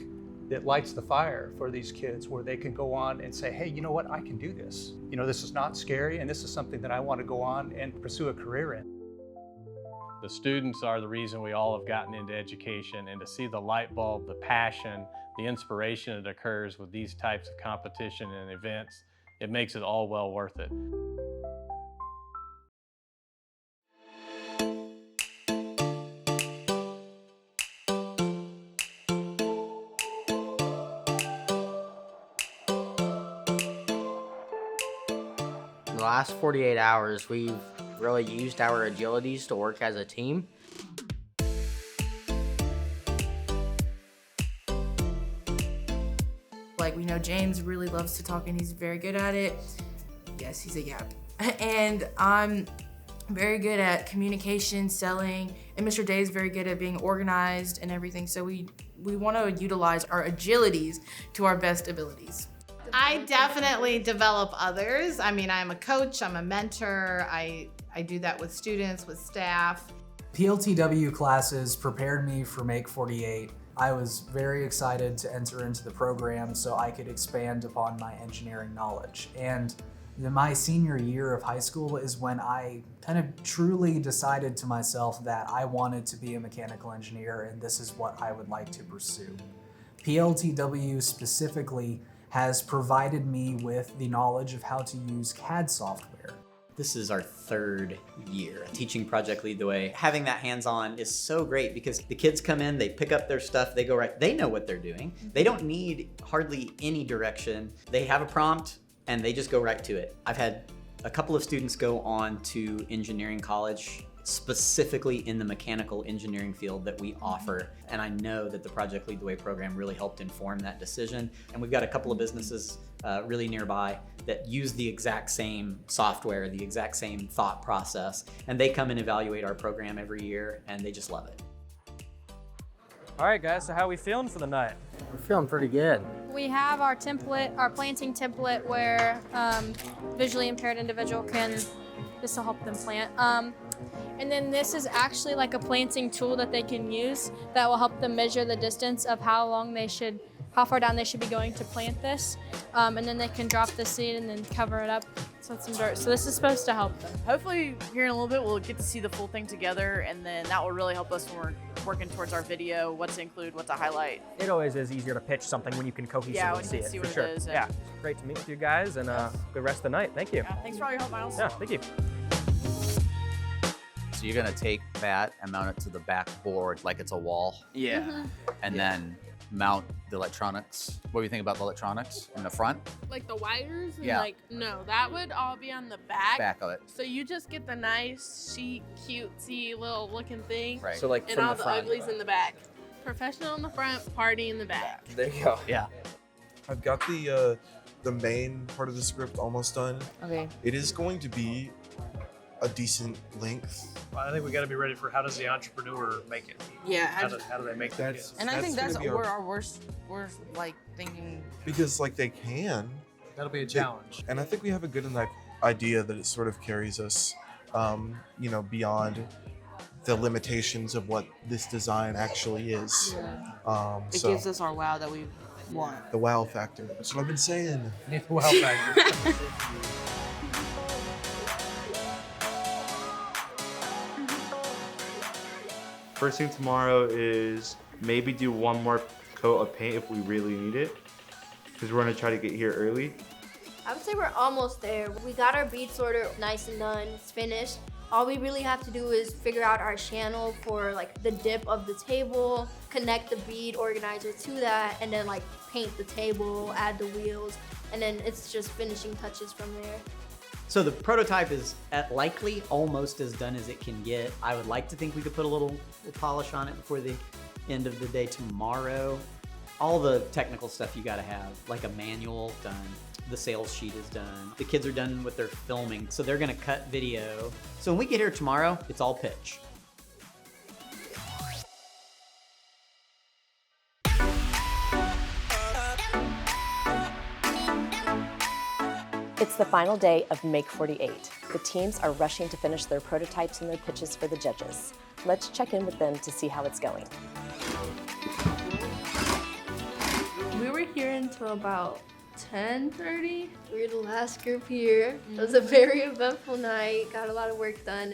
that lights the fire for these kids where they can go on and say, hey, you know what, I can do this. This is not scary and this is something that I want to go on and pursue a career in. The students are the reason we all have gotten into education, and to see the light bulb, the passion, the inspiration that occurs with these types of competition and events, it makes it all well worth it. In the last 48 hours, we've really used our agilities to work as a team. Like, we know James really loves to talk and he's very good at it. Yes, he's a yap. And I'm very good at communication, selling, and Mr. Day is very good at being organized and everything. So we want to utilize our agilities to our best abilities. I definitely develop others. I mean, I'm a coach, I'm a mentor. I do that with students, with staff. PLTW classes prepared me for Make48. I was very excited to enter into the program so I could expand upon my engineering knowledge. And my senior year of high school is when I kind of truly decided to myself that I wanted to be a mechanical engineer and this is what I would like to pursue. PLTW specifically has provided me with the knowledge of how to use CAD software. This is our 3rd year teaching Project Lead the Way. Having that hands-on is so great because the kids come in, they pick up their stuff, they go right, they know what they're doing. They don't need hardly any direction. They have a prompt and they just go right to it. I've had a couple of students go on to engineering college, specifically in the mechanical engineering field that we offer. And I know that the Project Lead the Way program really helped inform that decision. And we've got a couple of businesses really nearby that use the exact same software, the exact same thought process. And they come and evaluate our program every year and they just love it. All right, guys, so how are we feeling for the night? We're feeling pretty good. We have our template, our planting template, where visually impaired individual can, this will help them plant. And then this is actually like a planting tool that they can use that will help them measure the distance of how far down they should be going to plant this. And then they can drop the seed and then cover it up with some dirt. So this is supposed to help them. Hopefully here in a little bit we'll get to see the full thing together, and then that will really help us when we're working towards our video, what to include, what to highlight. It always is easier to pitch something when you can cohesively when you see can it, see for what sure. it is, Yeah, great to meet with you guys, and good rest of the night. Thank you. Yeah, thanks for all your help, Miles. Yeah, thank you. So you're gonna take that and mount it to the back board like it's a wall. Yeah. And then mount the electronics. What do you think about the electronics in the front? Like the wires? And Yeah. like, no, that would all be on the back. Back of it. So you just get the nice, chic, cutesy little looking thing. Right. So, like, and from all the the front. uglies in the back. Professional in the front, party in the back. There you go. Yeah. I've got the main part of the script almost done. Okay. It is going to be a decent length. I think we got to be ready for how does the entrepreneur make it? Yeah. How do they make that? And I think that's gonna be where our worst like thinking. Because like they can. That'll be a challenge. And I think we have a good enough idea that it sort of carries us, beyond the limitations of what this design actually is. It So gives us our wow that we want. the wow factor. That's what I've been saying. The wow factor. First thing tomorrow is maybe do one more coat of paint if we really need it, because we're gonna try to get here early. I would say we're almost there. We got our bead sorter nice and done, it's finished. All we really have to do is figure out our channel for like the dip of the table, connect the bead organizer to that, and then like paint the table, add the wheels, and then it's just finishing touches from there. So the prototype is likely almost as done as it can get. I would like to think we could put a little polish on it before the end of the day tomorrow. All the technical stuff you gotta have, like a manual done. The sales sheet is done. The kids are done with their filming, so they're gonna cut video. So when we get here tomorrow, it's all pitch. It's the final day of Make48. The teams are rushing to finish their prototypes and their pitches for the judges. Let's check in with them to see how it's going. We were here until about 10:30. We were the last group here. It was a very eventful night. Got a lot of work done.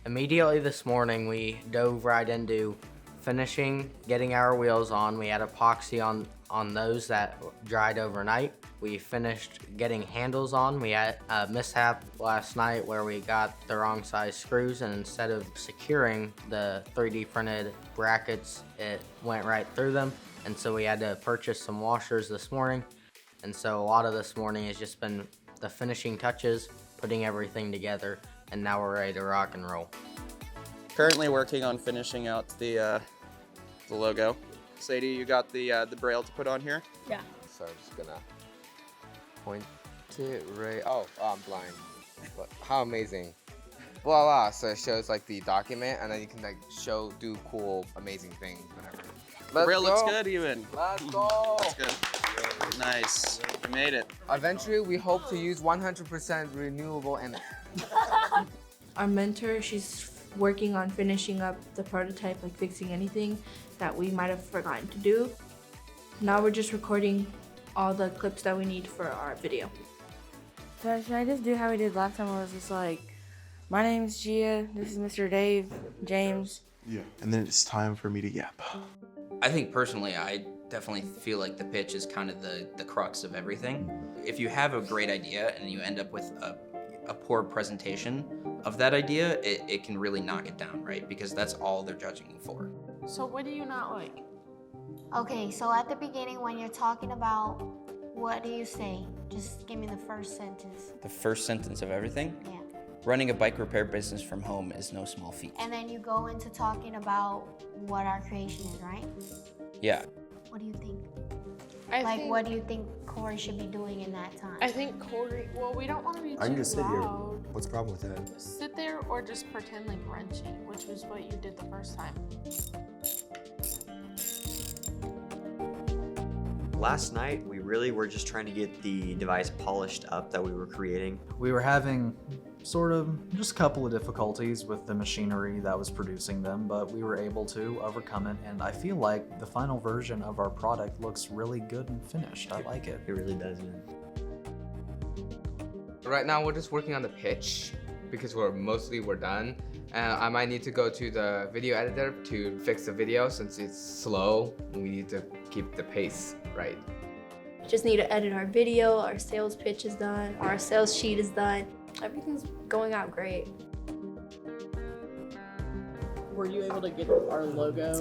Immediately this morning, we dove right into finishing, getting our wheels on. We had epoxy on those that dried overnight. We finished getting handles on. We had a mishap last night where we got the wrong size screws, and instead of securing the 3D printed brackets, it went right through them. And so we had to purchase some washers this morning. And so a lot of this morning has just been the finishing touches, putting everything together, and now we're ready to rock and roll. Currently working on finishing out the logo. Sadie, you got the braille to put on here? Yeah. So I'm just gonna point it right. Oh, I'm blind. But how amazing! Voila! So it shows like the document, and then you can like do cool, amazing things, whatever. The braille looks good, even. Let's go! That's good. Nice. You made it. Eventually, we hope to use 100% renewable energy. Our mentor, she's working on finishing up the prototype, like fixing anything that we might have forgotten to do. Now we're just recording all the clips that we need for our video. So should I just do how we did last time? I was just like, my name's Gia, this is Mr. Dave, James. Yeah. And then it's time for me to yap. I think personally, I definitely feel like the pitch is kind of the crux of everything. If you have a great idea and you end up with a poor presentation of that idea, it can really knock it down, right? Because that's all they're judging you for. So what do you not like? Okay, so at the beginning when you're talking about, what do you say? Just give me the first sentence. The first sentence of everything? Yeah. Running a bike repair business from home is no small feat. And then you go into talking about what our creation is, right? Yeah. What do you think? I think- what do you think Corey should be doing in that time? I think Corey, well, we don't want to be I can too just sit here. loud. What's the problem with that? Sit there or just pretend like wrenching, which was what you did the first time. last night, we really were just trying to get the device polished up that we were creating. We were having sort of just a couple of difficulties with the machinery that was producing them, but we were able to overcome it, and I feel like the final version of our product looks really good and finished. I like it. It really does, man. Right now, we're just working on the pitch because we're done. I might need to go to the video editor to fix the video since it's slow. We need to keep the pace right. Just need to edit our video, our sales pitch is done, our sales sheet is done. Everything's going out great. Were you able to get our logo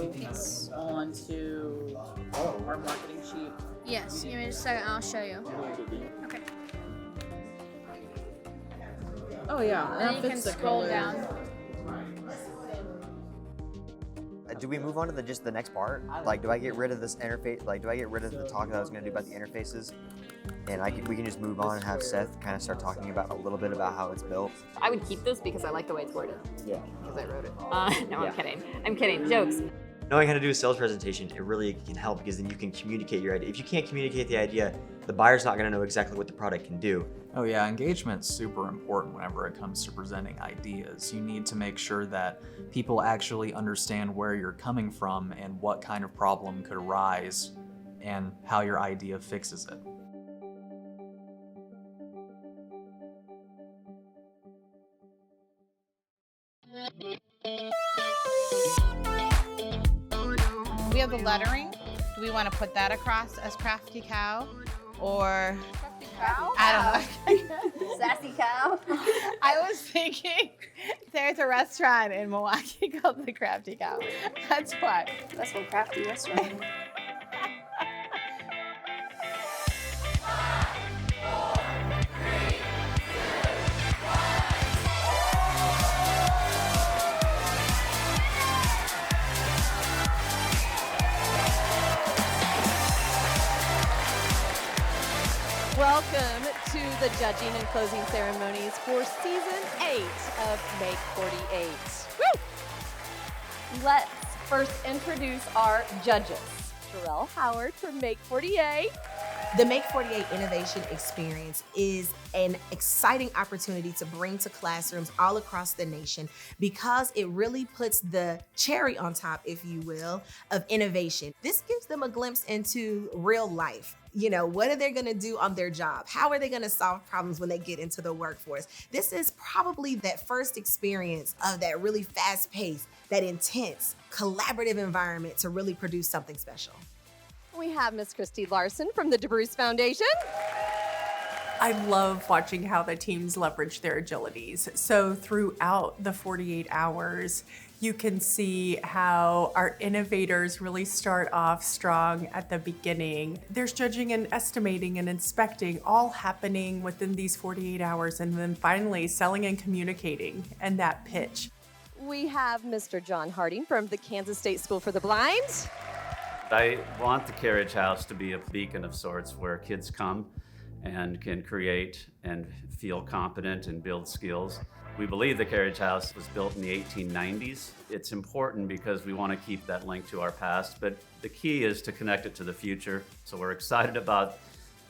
onto our marketing sheet? Yes, give me just a second, I'll show you. Okay. Oh yeah, And then you can scroll down. Do we move on to just the next part? Like, do I get rid of this interface? Like, do I get rid of the talk that I was going to do about the interfaces? And we can just move on and have Seth kind of start talking about a little bit about how it's built. I would keep this because I like the way it's worded. Yeah. Because I wrote it. No, I'm kidding. I'm kidding. Jokes. Knowing how to do a sales presentation, it really can help because then you can communicate your idea. If you can't communicate the idea, the buyer's not going to know exactly what the product can do. Oh yeah, engagement's super important whenever it comes to presenting ideas. You need to make sure that people actually understand where you're coming from and what kind of problem could arise and how your idea fixes it. We have the lettering. Do we want to put that across as Crafty Cow? Or I don't know. Sassy cow. I was thinking there's a restaurant in Milwaukee called the Crafty Cow. That's why. That's one crafty restaurant. Welcome to the judging and closing ceremonies for season 8 of Make48. Woo! Let's first introduce our judges. Jarrell Howard from Make48. The Make48 Innovation Experience is an exciting opportunity to bring to classrooms all across the nation because it really puts the cherry on top, if you will, of innovation. This gives them a glimpse into real life. You know, what are they gonna do on their job? How are they gonna solve problems when they get into the workforce? This is probably that first experience of that really fast-paced, that intense, collaborative environment to really produce something special. We have Miss Christy Larson from the DeBruce Foundation. I love watching how the teams leverage their agilities. So throughout the 48 hours, you can see how our innovators really start off strong at the beginning. There's judging and estimating and inspecting all happening within these 48 hours, and then finally selling and communicating and that pitch. We have Mr. John Harding from the Kansas State School for the Blind. I want the Carriage House to be a beacon of sorts where kids come and can create and feel competent and build skills. We believe the Carriage House was built in the 1890s. It's important because we want to keep that link to our past, but the key is to connect it to the future. So we're excited about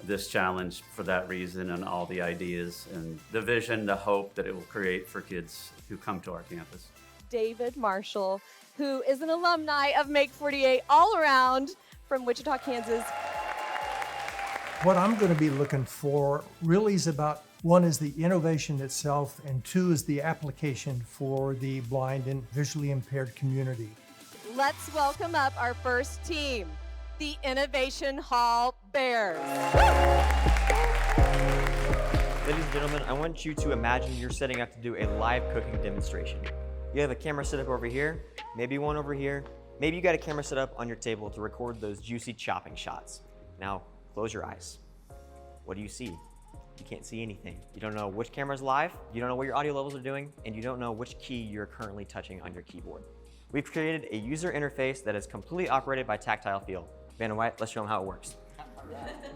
this challenge for that reason and all the ideas and the vision, the hope that it will create for kids who come to our campus. David Marshall, who is an alumni of Make48 all around from Wichita, Kansas. What I'm going to be looking for really is about, one is the innovation itself, and two is the application for the blind and visually impaired community. Let's welcome up our first team, the Innovation Hall Bears. Ladies and gentlemen, I want you to imagine you're setting up to do a live cooking demonstration. You have a camera set up over here, maybe one over here. Maybe you got a camera set up on your table to record those juicy chopping shots. Now, close your eyes. What do you see? You can't see anything. You don't know which camera's live, you don't know what your audio levels are doing, and you don't know which key you're currently touching on your keyboard. We've created a user interface that is completely operated by tactile feel. Van White, let's show them how it works.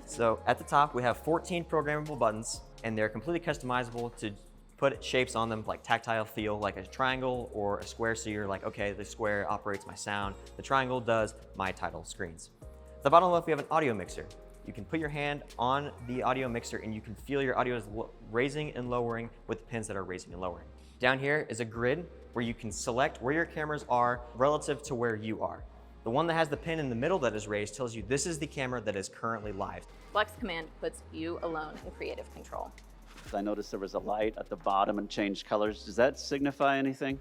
So at the top, we have 14 programmable buttons, and they're completely customizable to put shapes on them like tactile feel, like a triangle or a square, so you're like, okay, the square operates my sound, the triangle does my title screens. At the bottom left, we have an audio mixer. You can put your hand on the audio mixer and you can feel your audio is raising and lowering with the pins that are raising and lowering. Down here is a grid where you can select where your cameras are relative to where you are. The one that has the pin in the middle that is raised tells you this is the camera that is currently live. Flex Command puts you alone in creative control. I noticed there was a light at the bottom and changed colors. Does that signify anything?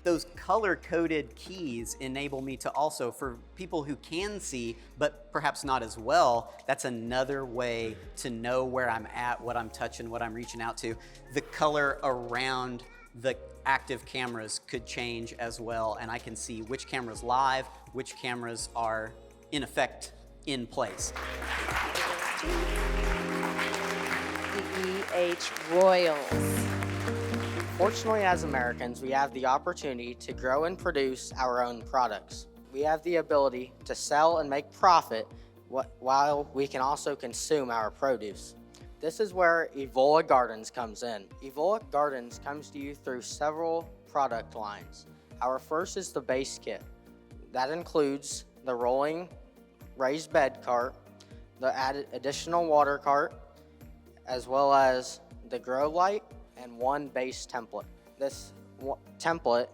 Those color-coded keys enable me to also, for people who can see, but perhaps not as well, that's another way to know where I'm at, what I'm touching, what I'm reaching out to. The color around the active cameras could change as well, and I can see which camera's live, which cameras are in effect in place. The EH Royals. Fortunately, as Americans, we have the opportunity to grow and produce our own products. We have the ability to sell and make profit while we can also consume our produce. This is where Evola Gardens comes in. Evola Gardens comes to you through several product lines. Our first is the base kit. That includes the rolling raised bed cart, the added additional water cart, as well as the grow light and one base template. This template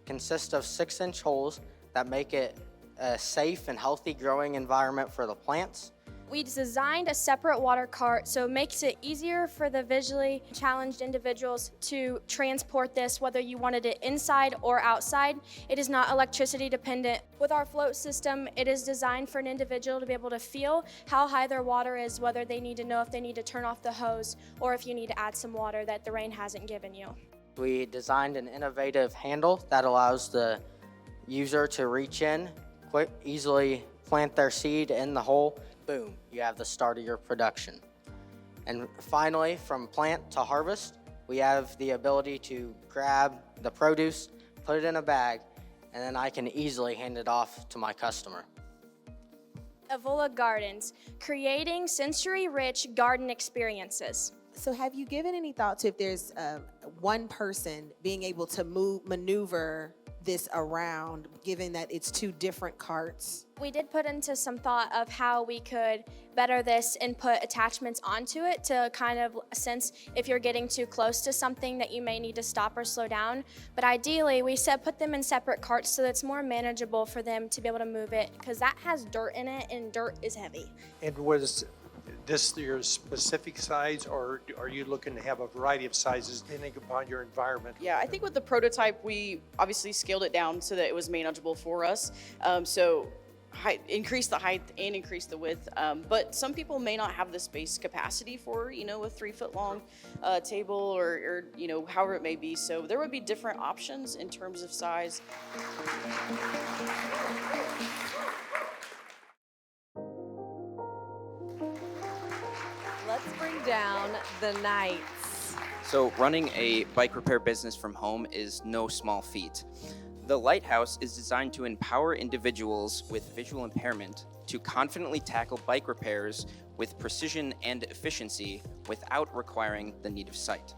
consists of 6-inch holes that make it a safe and healthy growing environment for the plants. We designed a separate water cart so it makes it easier for the visually challenged individuals to transport this, whether you wanted it inside or outside. It is not electricity dependent. With our float system, it is designed for an individual to be able to feel how high their water is, whether they need to know if they need to turn off the hose or if you need to add some water that the rain hasn't given you. We designed an innovative handle that allows the user to reach in, easily plant their seed in the hole. Boom, you have the start of your production. And finally, from plant to harvest, we have the ability to grab the produce, put it in a bag, and then I can easily hand it off to my customer. Evola Gardens, creating sensory-rich garden experiences. So have you given any thought to if there's one person being able to maneuver this around, given that it's two different carts? We did put into some thought of how we could better this and put attachments onto it to kind of sense if you're getting too close to something that you may need to stop or slow down. But ideally, we said put them in separate carts so that it's more manageable for them to be able to move it, because that has dirt in it and dirt is heavy. And was this your specific size, or are you looking to have a variety of sizes depending upon your environment? Yeah, I think with the prototype, we obviously scaled it down so that it was manageable for us. Increase the height and increase the width. But some people may not have the space capacity for, a 3-foot long table or, however it may be. So there would be different options in terms of size. Let's bring down the Knights. So running a bike repair business from home is no small feat. The Lighthouse is designed to empower individuals with visual impairment to confidently tackle bike repairs with precision and efficiency without requiring the need of sight.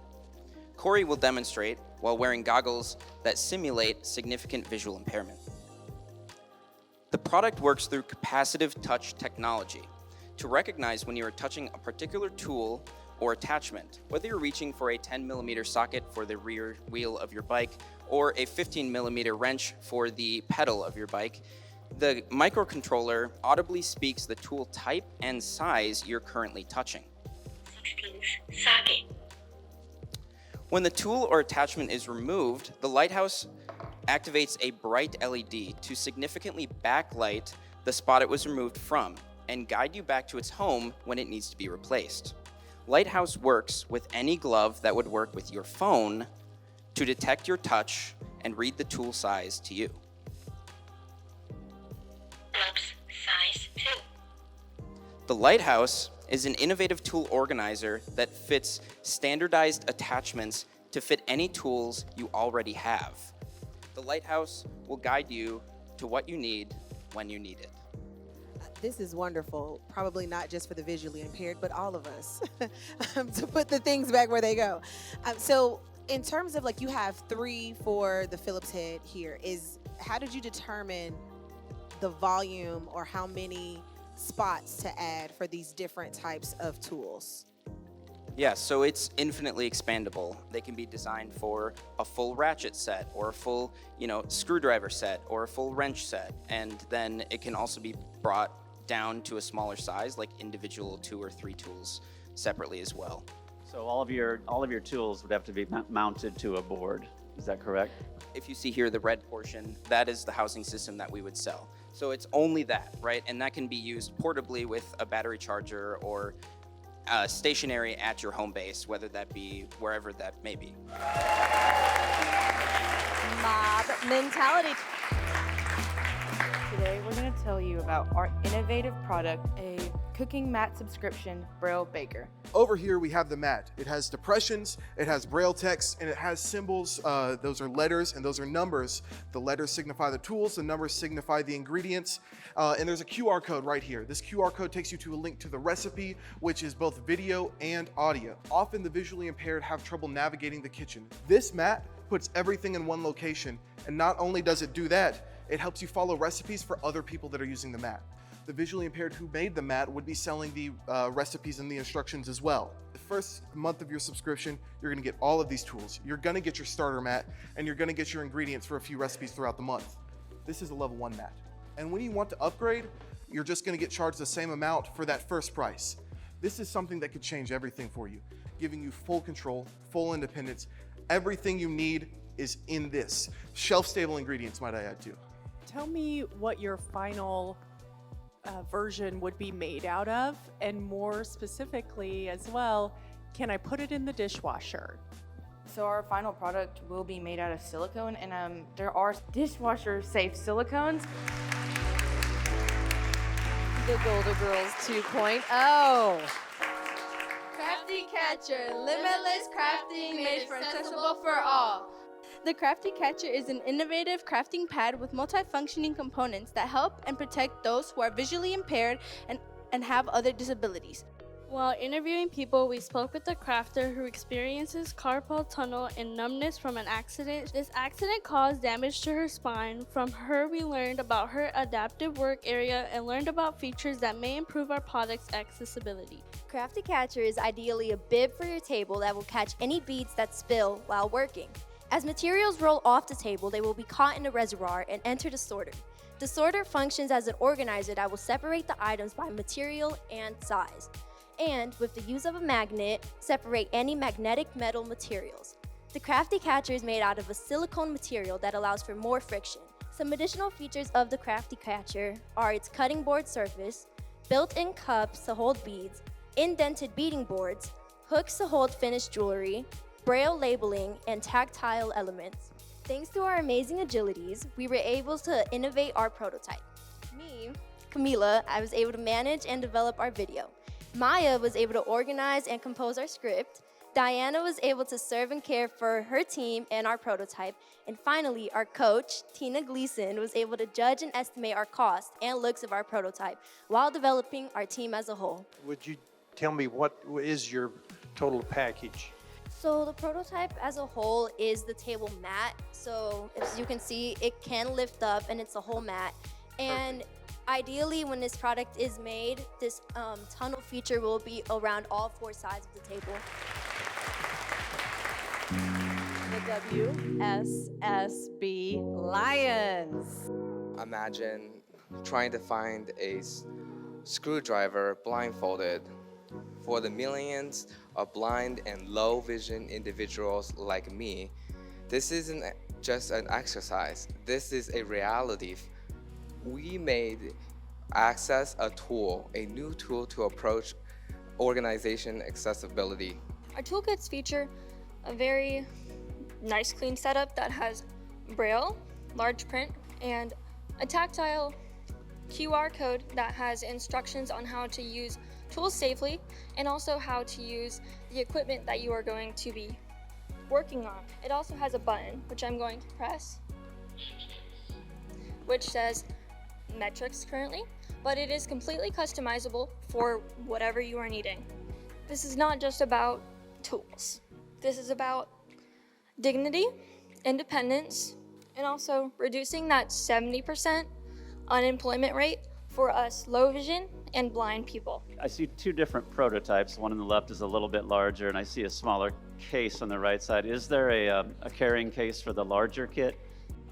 Corey will demonstrate while wearing goggles that simulate significant visual impairment. The product works through capacitive touch technology to recognize when you are touching a particular tool or attachment, whether you're reaching for a 10mm socket for the rear wheel of your bike or a 15mm wrench for the pedal of your bike. The microcontroller audibly speaks the tool type and size you're currently touching. 16 socket. When the tool or attachment is removed, the Lighthouse activates a bright LED to significantly backlight the spot it was removed from and guide you back to its home when it needs to be replaced. Lighthouse works with any glove that would work with your phone to detect your touch and read the tool size to you. Gloves size 2. The Lighthouse is an innovative tool organizer that fits standardized attachments to fit any tools you already have. The Lighthouse will guide you to what you need when you need it. This is wonderful, probably not just for the visually impaired, but all of us, to put the things back where they go. So in terms of you have 3 for the Phillips head here, how did you determine the volume or how many spots to add for these different types of tools? Yeah, so it's infinitely expandable. They can be designed for a full ratchet set or a full, screwdriver set or a full wrench set. And then it can also be brought down to a smaller size, like individual 2 or 3 tools separately as well. So all of your tools would have to be mounted to a board. Is that correct? If you see here the red portion, that is the housing system that we would sell. So it's only that, right? And that can be used portably with a battery charger or stationary at your home base, whether that be wherever that may be. Mob mentality. Today we're going to tell you about our innovative product, a cooking mat subscription Braille Baker. Over here we have the mat. It has depressions, it has Braille text, and it has symbols. Those are letters and those are numbers. The letters signify the tools, the numbers signify the ingredients. And there's a QR code right here. This QR code takes you to a link to the recipe, which is both video and audio. Often the visually impaired have trouble navigating the kitchen. This mat puts everything in one location, and not only does it do that, it helps you follow recipes for other people that are using the mat. The visually impaired who made the mat would be selling the recipes and the instructions as well. The first month of your subscription, you're gonna get all of these tools. You're gonna get your starter mat, and you're gonna get your ingredients for a few recipes throughout the month. This is a level 1 mat. And when you want to upgrade, you're just gonna get charged the same amount for that first price. This is something that could change everything for you, giving you full control, full independence. Everything you need is in this. Shelf-stable ingredients, might I add too. Tell me what your final version would be made out of, and more specifically as well, can I put it in the dishwasher? So our final product will be made out of silicone, and there are dishwasher-safe silicones. The Golden Girls 2.0. Crafty Catcher, limitless crafting made accessible for all. The Crafty Catcher is an innovative crafting pad with multifunctioning components that help and protect those who are visually impaired and have other disabilities. While interviewing people, we spoke with a crafter who experiences carpal tunnel and numbness from an accident. This accident caused damage to her spine. From her, we learned about her adaptive work area and learned about features that may improve our product's accessibility. Crafty Catcher is ideally a bib for your table that will catch any beads that spill while working. As materials roll off the table, they will be caught in a reservoir and enter the sorter. The sorter functions as an organizer that will separate the items by material and size. And with the use of a magnet, separate any magnetic metal materials. The Crafty Catcher is made out of a silicone material that allows for more friction. Some additional features of the Crafty Catcher are its cutting board surface, built-in cups to hold beads, indented beading boards, hooks to hold finished jewelry, Braille labeling, and tactile elements. Thanks to our amazing agilities, we were able to innovate our prototype. Me, Camila, I was able to manage and develop our video. Maya was able to organize and compose our script. Diana was able to serve and care for her team and our prototype. And finally, our coach, Tina Gleason, was able to judge and estimate our cost and looks of our prototype while developing our team as a whole. Would you tell me what is your total package? So the prototype as a whole is the table mat. So as you can see, it can lift up and it's a whole mat. And ideally, when this product is made, this tunnel feature will be around all 4 sides of the table. The WSSB Lions. Imagine trying to find a screwdriver blindfolded. For the millions of blind and low vision individuals like me, this isn't just an exercise. This is a reality. We made Access a tool, a new tool to approach organization accessibility. Our toolkits feature a very nice clean setup that has Braille, large print, and a tactile QR code that has instructions on how to use tools safely and also how to use the equipment that you are going to be working on. It also has a button, which I'm going to press, which says metrics currently, but it is completely customizable for whatever you are needing. This is not just about tools. This is about dignity, independence, and also reducing that 70% unemployment rate for us low vision and blind people. I see two different prototypes. One on the left is a little bit larger, and I see a smaller case on the right side. Is there a carrying case for the larger kit?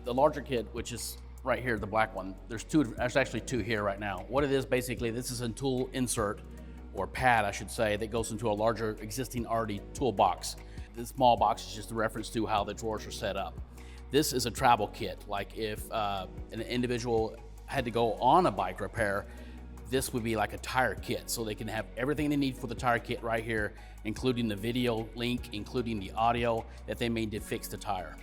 The larger kit, which is right here, the black one, there's actually two here right now. What it is basically, this is a tool insert, or pad I should say, that goes into a larger existing already toolbox. The small box is just a reference to how the drawers are set up. This is a travel kit. Like if an individual had to go on a bike repair, this would be like a tire kit. So they can have everything they need for the tire kit right here, including the video link, including the audio that they may need to fix the tire.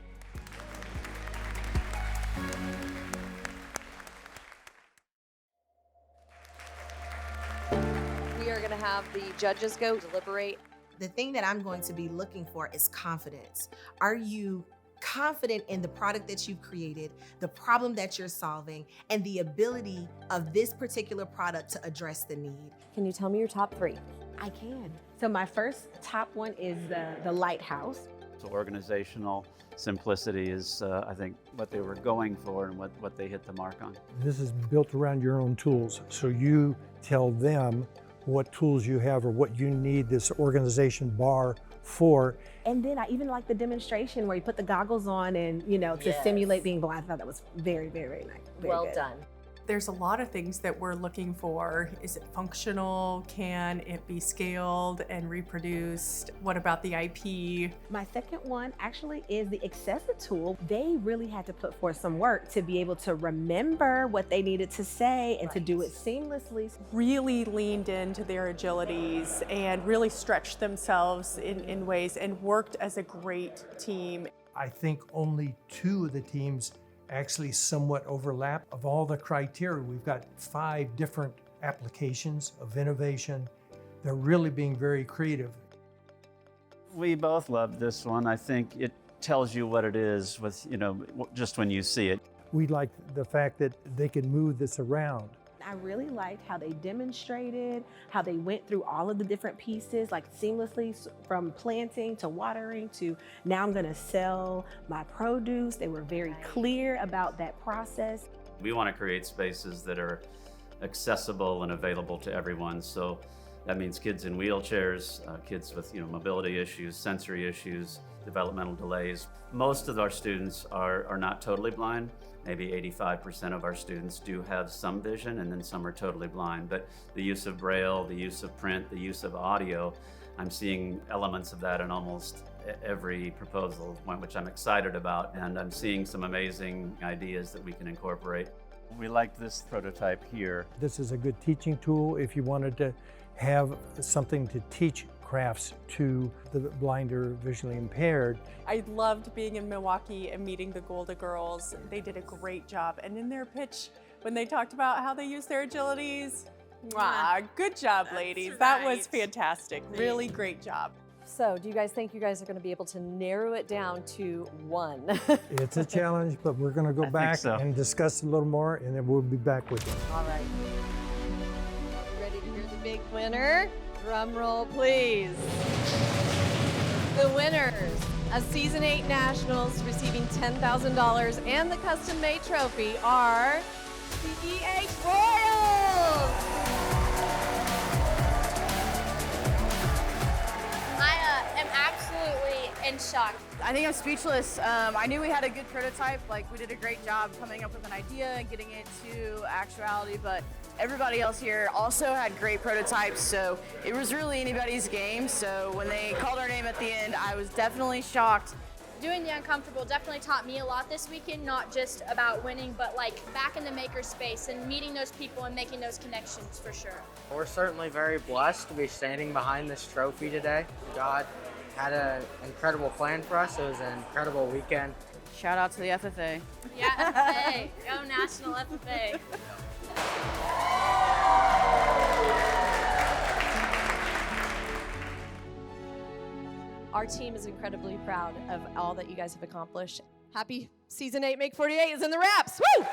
We are going to have the judges go deliberate. The thing that I'm going to be looking for is confidence. Are you confident in the product that you've created, the problem that you're solving, and the ability of this particular product to address the need? Can you tell me your top three? I can. So my first top one is the lighthouse. So organizational simplicity is, I think, what they were going for and what they hit the mark on. This is built around your own tools. So you tell them what tools you have or what you need this organization bar for. And then I even like the demonstration where you put the goggles on and, to simulate being blind. I thought that was very, very, very nice. Well done. There's a lot of things that we're looking for. Is it functional? Can it be scaled and reproduced? What about the IP? My second one actually is the Accessa tool. They really had to put forth some work to be able to remember what they needed to say and to do it seamlessly. Really leaned into their agilities and really stretched themselves in ways and worked as a great team. I think only 2 of the teams actually somewhat overlap. Of all the criteria, we've got 5 different applications of innovation. They're really being very creative. We both love this one. I think it tells you what it is with, just when you see it. We like the fact that they can move this around. I really liked how they demonstrated, how they went through all of the different pieces, like seamlessly from planting to watering to now I'm gonna sell my produce. They were very clear about that process. We want to create spaces that are accessible and available to everyone. So that means kids in wheelchairs, kids with mobility issues, sensory issues, developmental delays. Most of our students are not totally blind. Maybe 85% of our students do have some vision, and then some are totally blind. But the use of Braille, the use of print, the use of audio, I'm seeing elements of that in almost every proposal, which I'm excited about, and I'm seeing some amazing ideas that we can incorporate. We like this prototype here. This is a good teaching tool if you wanted to have something to teach crafts to the blind or visually impaired. I loved being in Milwaukee and meeting the Golda girls. They did a great job. And in their pitch, when they talked about how they use their agilities, good job, ladies. That was fantastic. Really great job. So do you guys think you guys are going to be able to narrow it down to 1? It's a challenge, but we're going to go back and discuss a little more, and then we'll be back with you. All right. Ready to hear the big winner? Drum roll, please. The winners of Season 8 Nationals receiving $10,000 and the custom-made trophy are the EH Royals! I am absolutely in shock. I think I'm speechless. I knew we had a good prototype. Like, we did a great job coming up with an idea and getting it to actuality, but everybody else here also had great prototypes, so it was really anybody's game. So when they called our name at the end, I was definitely shocked. Doing the uncomfortable definitely taught me a lot this weekend, not just about winning, but like back in the maker space and meeting those people and making those connections for sure. We're certainly very blessed to be standing behind this trophy today. God had an incredible plan for us. It was an incredible weekend. Shout out to the FFA. Yeah, FFA. Go National FFA. Our team is incredibly proud of all that you guys have accomplished. Happy Season 8 Make48 is in the wraps. Woo!